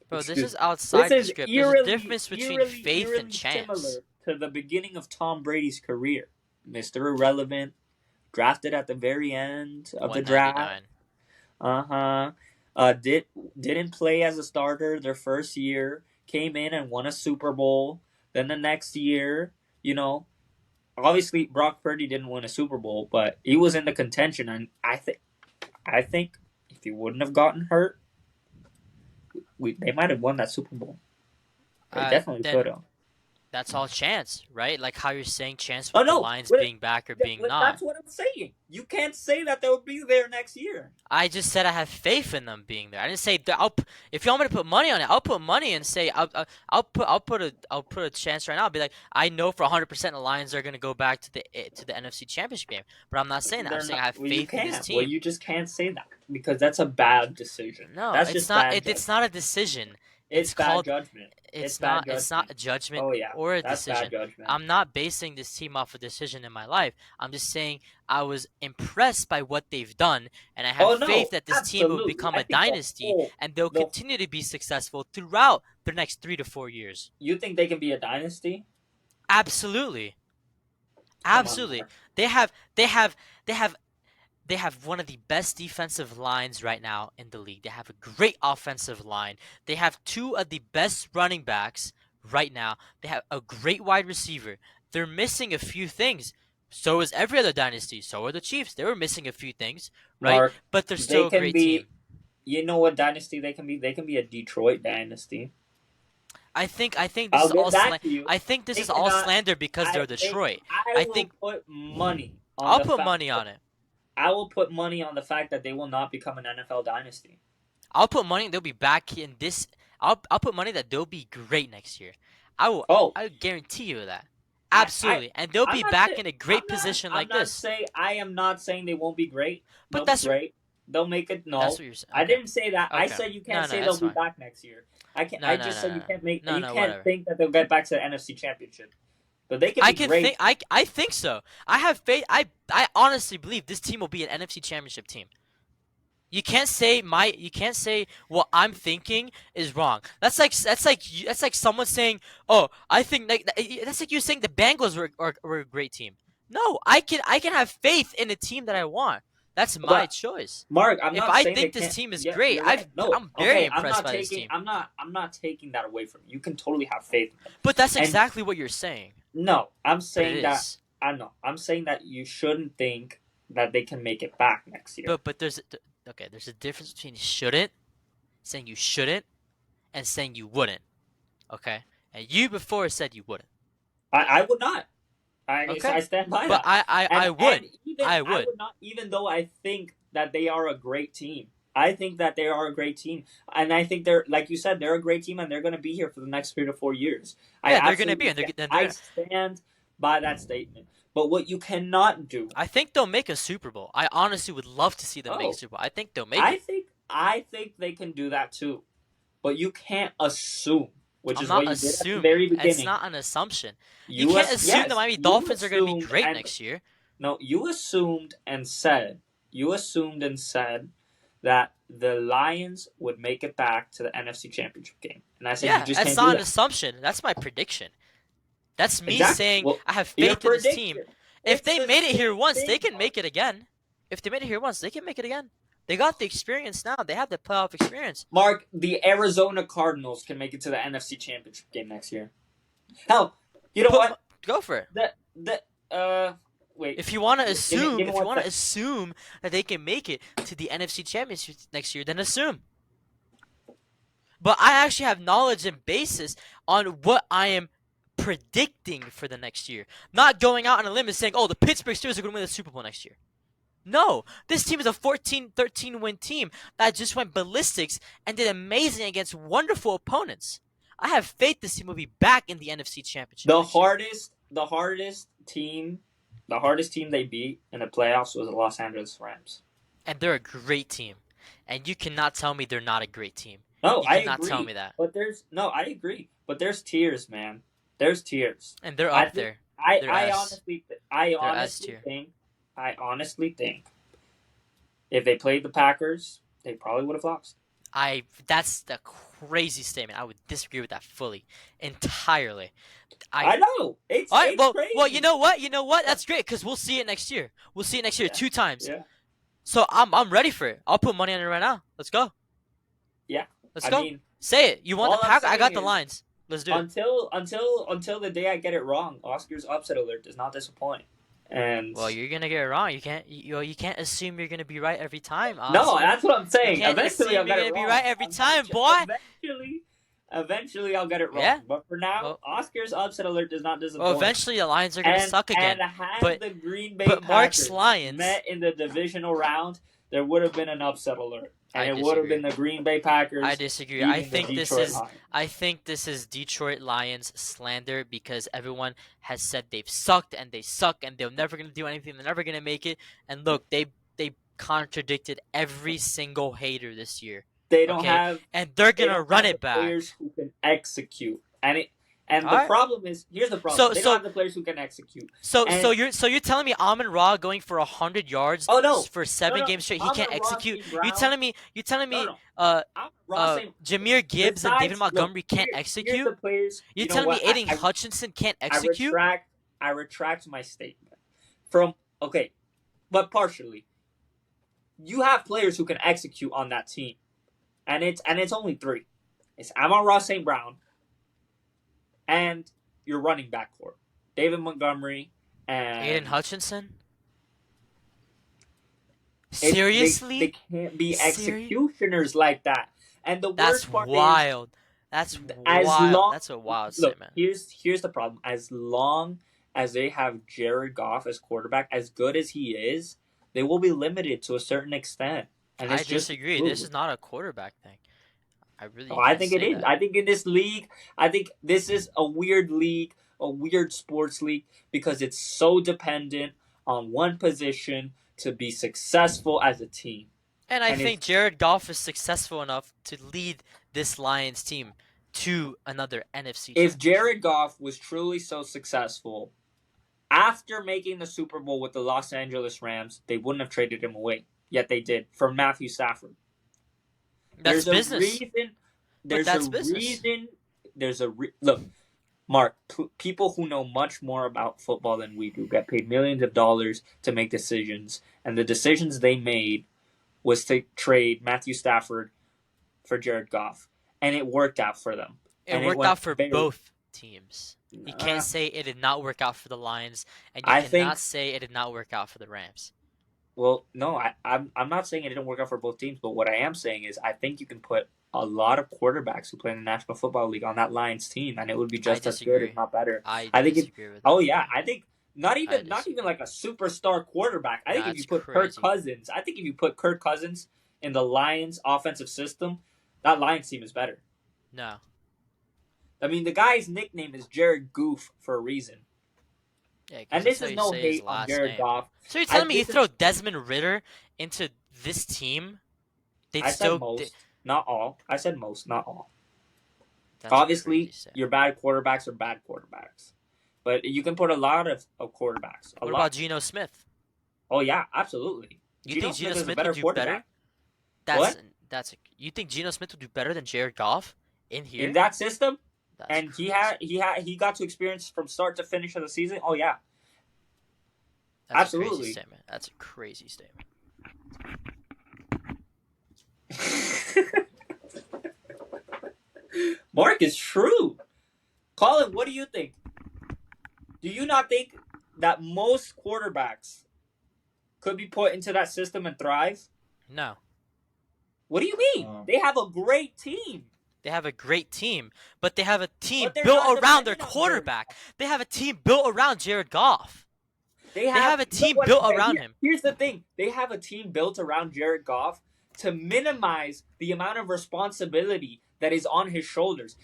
Bro, this excuse is me. This outside the is script. There's a eerily, difference between eerily, faith and eerily chance. similar to the beginning of Tom Brady's career. Mr. Irrelevant, drafted at the very end of the draft. 199. Didn't play as a starter their first year. Came in and won a Super Bowl. Then the next year, obviously Brock Purdy didn't win a Super Bowl, but he was in the contention, and I think if he wouldn't have gotten hurt, they might have won that Super Bowl. They definitely Then could have. that's all chance, right? Like how you're saying chance Oh with the no, Lions being back or being not. that's what I'm saying. You can't say that they'll be there next year. I just said I have faith in them being there. I didn't say if you want me to put money on it, I'll put money and say I'll put a chance right now. I'll be like, I know for 100% the Lions are gonna go back to the NFC Championship game, but I'm not saying that. I'm saying I have Well, you faith in this can't. team. Well, you just can't say that because that's a bad decision. No, That's it's just not. bad It's not a decision. It's It's bad called. judgment. It's bad not. judgment. It's not a judgment Oh yeah, or a that's decision. bad judgment. I'm not basing this team off a decision in my life. I'm just saying I was impressed by what they've done, and I have faith that this team will absolutely. become I a think dynasty, and they'll the- continue to be successful throughout the next 3 to 4 years. You think they can be a dynasty? Absolutely, Come on, absolutely. Mark. They have one of the best defensive lines right now in the league. They have a great offensive line. They have 2 of the best running backs right now. They have a great wide receiver. They're missing a few things. So is every other dynasty. So are the Chiefs. They were missing a few things, right? Mark, But they're still they a can great be. team. You know what dynasty they can be? They can be a Detroit dynasty. I think this I'll is get all back to you. I think this They is all cannot- slander because they're Detroit. I I will think put money. I'll put money on it. I will put money on the fact that they will not become an NFL dynasty. I'll put money they'll be back in this. I'll put money that they'll be great next year. I will. Oh, I guarantee you that. I- Absolutely, and they'll I'm be not back say- in a great I'm not- position I'm like not this. I am not saying they won't be great. But They'll that's be great. They'll make it. No, That's what you're saying. I Okay. didn't say that. I Okay. said you No, can't no, say that's they'll be fine. back next year. I can't. No, I no, just no, said no, you can't make. no, you no, can't whatever. think that they'll get back to the NFC Championship. But they can be I can great. think. I think so. I have faith. I honestly believe this team will be an NFC Championship team. You can't say what I'm thinking is wrong. That's like someone saying, "Oh, I think that's like you saying the Bengals were a great team." No, I can have faith in a team that I want. That's my But, choice. Mark, I'm If not I saying think they this can't- team is yeah, great, you're right. No, I'm very okay, impressed by this taking, team. I'm not taking that away from you. You can totally have faith. But that's And- exactly what you're saying. No, I'm But it saying that. is. I know. I'm saying that you shouldn't think that they can make it back next year. But there's a difference between saying you shouldn't, and saying you wouldn't. Okay, and you before said you wouldn't. I would not. Okay. I stand by But that. I would. I I would. would not, even though I think that they are a great team. I think that they are a great team, and I think they're, like you said, they're a great team, and they're going to be here for the next 3 to 4 years. Yeah, they're going to be. I stand by that statement. But what you cannot do, I think they'll make a Super Bowl. I honestly would love to see them make Oh. a Super Bowl. I think they'll make I it. think they can do that too. But you can't assume, which I'm is not what you did at the assuming. very beginning. It's not an assumption. You can't assume the Miami Dolphins are going to be great next year. No, you assumed and said that the Lions would make it back to the NFC Championship game, and I said Yeah, you just that's can't not do an that. assumption. That's my prediction. That's me Exactly. saying Well, I have Your faith in this team. prediction. If It's they the made it here same once, thing, they can Mark. make it again. If they made it here once, they can make it again. They got the experience now. They have the playoff experience. Mark, the Arizona Cardinals can make it to the NFC Championship game next year. Hell, you know what? Go for it. wait. If you want to Give me assume, if you 1 want to second. assume that they can make it to the NFC Championship next year, then assume. But I actually have knowledge and basis on what I am predicting for the next year. Not going out on a limb and saying, oh, the Pittsburgh Steelers are going to win the Super Bowl next year. No, this team is a 13 win team that just went ballistics and did amazing against wonderful opponents. I have faith this team will be back in the NFC Championship The next year. the hardest team they beat in the playoffs was the Los Angeles Rams. And they're a great team. And you cannot tell me they're not a great team. No, You I cannot agree. tell me that. But I agree. But there's tiers, man. There's tiers. And they're I up think- there. I They're S. honestly think if they played the Packers, they probably would have lost. That's the crazy statement. I would disagree with that fully. Entirely. I know. It's All right, it's well, crazy. well, you know what? You know what? That's great because we'll see it next year. We'll see it next year Yeah. 2 times. Yeah. So I'm ready for it. I'll put money on it right now. Let's go. Yeah. Let's I go. mean, Say it. You want all the I'm Packers? I got saying the is- lines. Let's do it. until the day I get it wrong, Oscar's upset alert does not disappoint. And Well, you're gonna get it wrong. You can't assume you're gonna be right every time. no, Oscar. that's what I'm saying. You can't Eventually, I'll assume get you're it gonna wrong. be right every time, boy. Eventually, I'll get it wrong. Yeah. But for now, Well- Oscar's upset alert does not disappoint. Well, eventually the Lions are gonna suck again. And had but- the Green Bay but Mark's Packers Lions- met in the divisional round, there would have been an upset alert, and I it would have disagree. been the Green Bay Packers. I disagree. beating I the think this Detroit is Lions. I think this is Detroit Lions slander because everyone has said they've sucked and they suck and they're never gonna do anything. They're never gonna make it. And look, they contradicted every single hater this year, They don't okay, have. and they're They gonna don't run have it the back. Players who can execute, and the Alright. problem is here's the problem. They So- don't have the players who can execute. So and- you're telling me Amon Ra going for 100 yards Oh, no. for 7 No. games straight, he Amon can't Ra, execute? St. Brown- You're telling me No. uh Ross St. Jameer Gibbs and David Besides- Montgomery look, can't here's execute? the players. You're you know telling me what? Aiden Hutchinson can't execute? I retract my statement. But partially. You have players who can execute on that team, and it's only 3. It's Amon-Ra St. Brown, and your running back core, David Montgomery and Aiden Hutchinson? They Seriously? can't be Serious? executioners like that. And the That's worst part wild. That's as wild. long- That's a wild Look, statement. here's the problem. As long as they have Jared Goff as quarterback, as good as he is, they will be limited to a certain extent. And I it's just disagree. true. This is not a quarterback thing. I really Oh, I can't think it say is. that. I think in this league, I think this is a weird league, a weird sports league, because it's so dependent on one position to be successful as a team. And I and think Jared Goff is successful enough to lead this Lions team to another NFC. If championship. Jared Goff was truly so successful, after making the Super Bowl with the Los Angeles Rams, they wouldn't have traded him away. Yet they did for Matthew Stafford. that's There's business. a reason. There's that's a business. reason. Look, Mark. People who know much more about football than we do get paid millions of dollars to make decisions, and the decisions they made was to trade Matthew Stafford for Jared Goff, and it worked out for them. It and it worked went out for very- both teams. You Uh, can't say it did not work out for the Lions, and you I cannot think- say it did not work out for the Rams. Well, no, I'm not saying it didn't work out for both teams, but what I am saying is I think you can put a lot of quarterbacks who play in the National Football League on that Lions team, and it would be just as good, disagree. if not better. I I think disagree with Oh that. yeah, I think not even disagree. like a superstar quarterback. I think if That's you put crazy. Kirk Cousins in the Lions offensive system, that Lions team is better. No. I mean, the guy's nickname is Jared Goof for a reason. Yeah, 'cause And that's this how is you no say his hate on last Jared name. Goff. So you're telling me you this is- throw Desmond Ritter into this team? They'd I still said most, not all. I said most, not all. That's a Obviously, crazy stat. your bad quarterbacks are bad quarterbacks. But you can put a lot of quarterbacks. What lot. about Geno Smith? Oh, yeah, absolutely. You think Geno is a Smith better would do quarterback. better? What? You think Geno Smith would do better than Jared Goff in here? In that system, That's and crazy. he got to experience from start to finish of the season. Oh, yeah. That's a absolutely. crazy statement. That's a crazy statement. Mark, is true. Colin, what do you think? Do you not think that most quarterbacks could be put into that system and thrive? No. What do you mean? They have a great team. They have a great team, but they have a team But they're built not around their dependent on Jared quarterback. Goff. They have a team built around Jared Goff. They have a team built around him. Here's the thing. They have a team built around Jared Goff to minimize the amount of responsibility that is on his shoulders.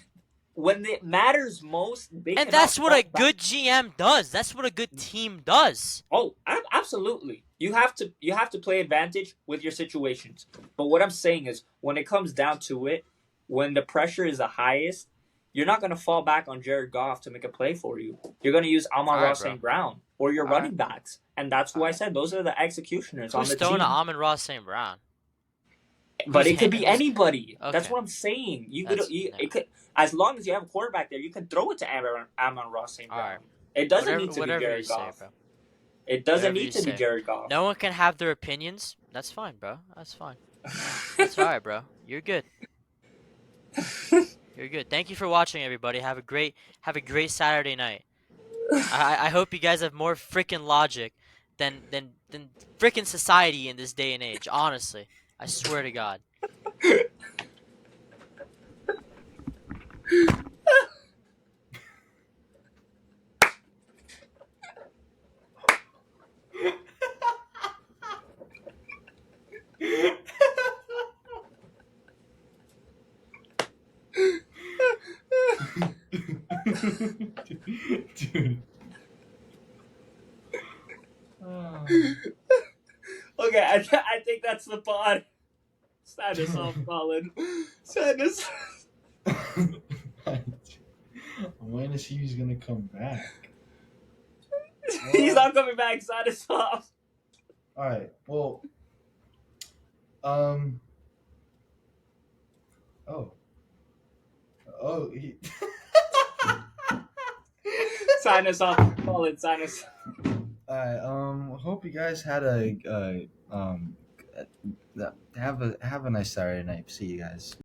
When it matters most, and that's what a good GM does. That's what a good team does. Oh, absolutely. You have to play advantage with your situations. But what I'm saying is, when it comes down to it, when the pressure is the highest, you're not going to fall back on Jared Goff to make a play for you. You're going to use Amon-Ra St. Brown or your running backs. And that's who I said. Those are the executioners on the team. Who's throwing to Amon-Ra St. Brown? But it could be anybody. Okay. That's what I'm saying. It could, as long as you have a quarterback there, you can throw it to Amon-Ra St. Brown. Right. It doesn't need to be Jared Goff. It doesn't need to be Jared Goff. No one can have their opinions. That's fine, bro. That's fine. That's all right, bro. You're good. You're good. Thank you for watching, everybody. Have a great Saturday night. I hope you guys have more freaking logic than freaking society in this day and age. Honestly, I swear to God. Dude. Okay, I think that's the pod. Sign us off, Colin. Sign us. I'm waiting to see who's gonna come back. He's not coming back. Sign us off. All right. Well. He... Sign us off, Colin. Sign us. All right. Hope you guys had have a nice Saturday night. See you guys.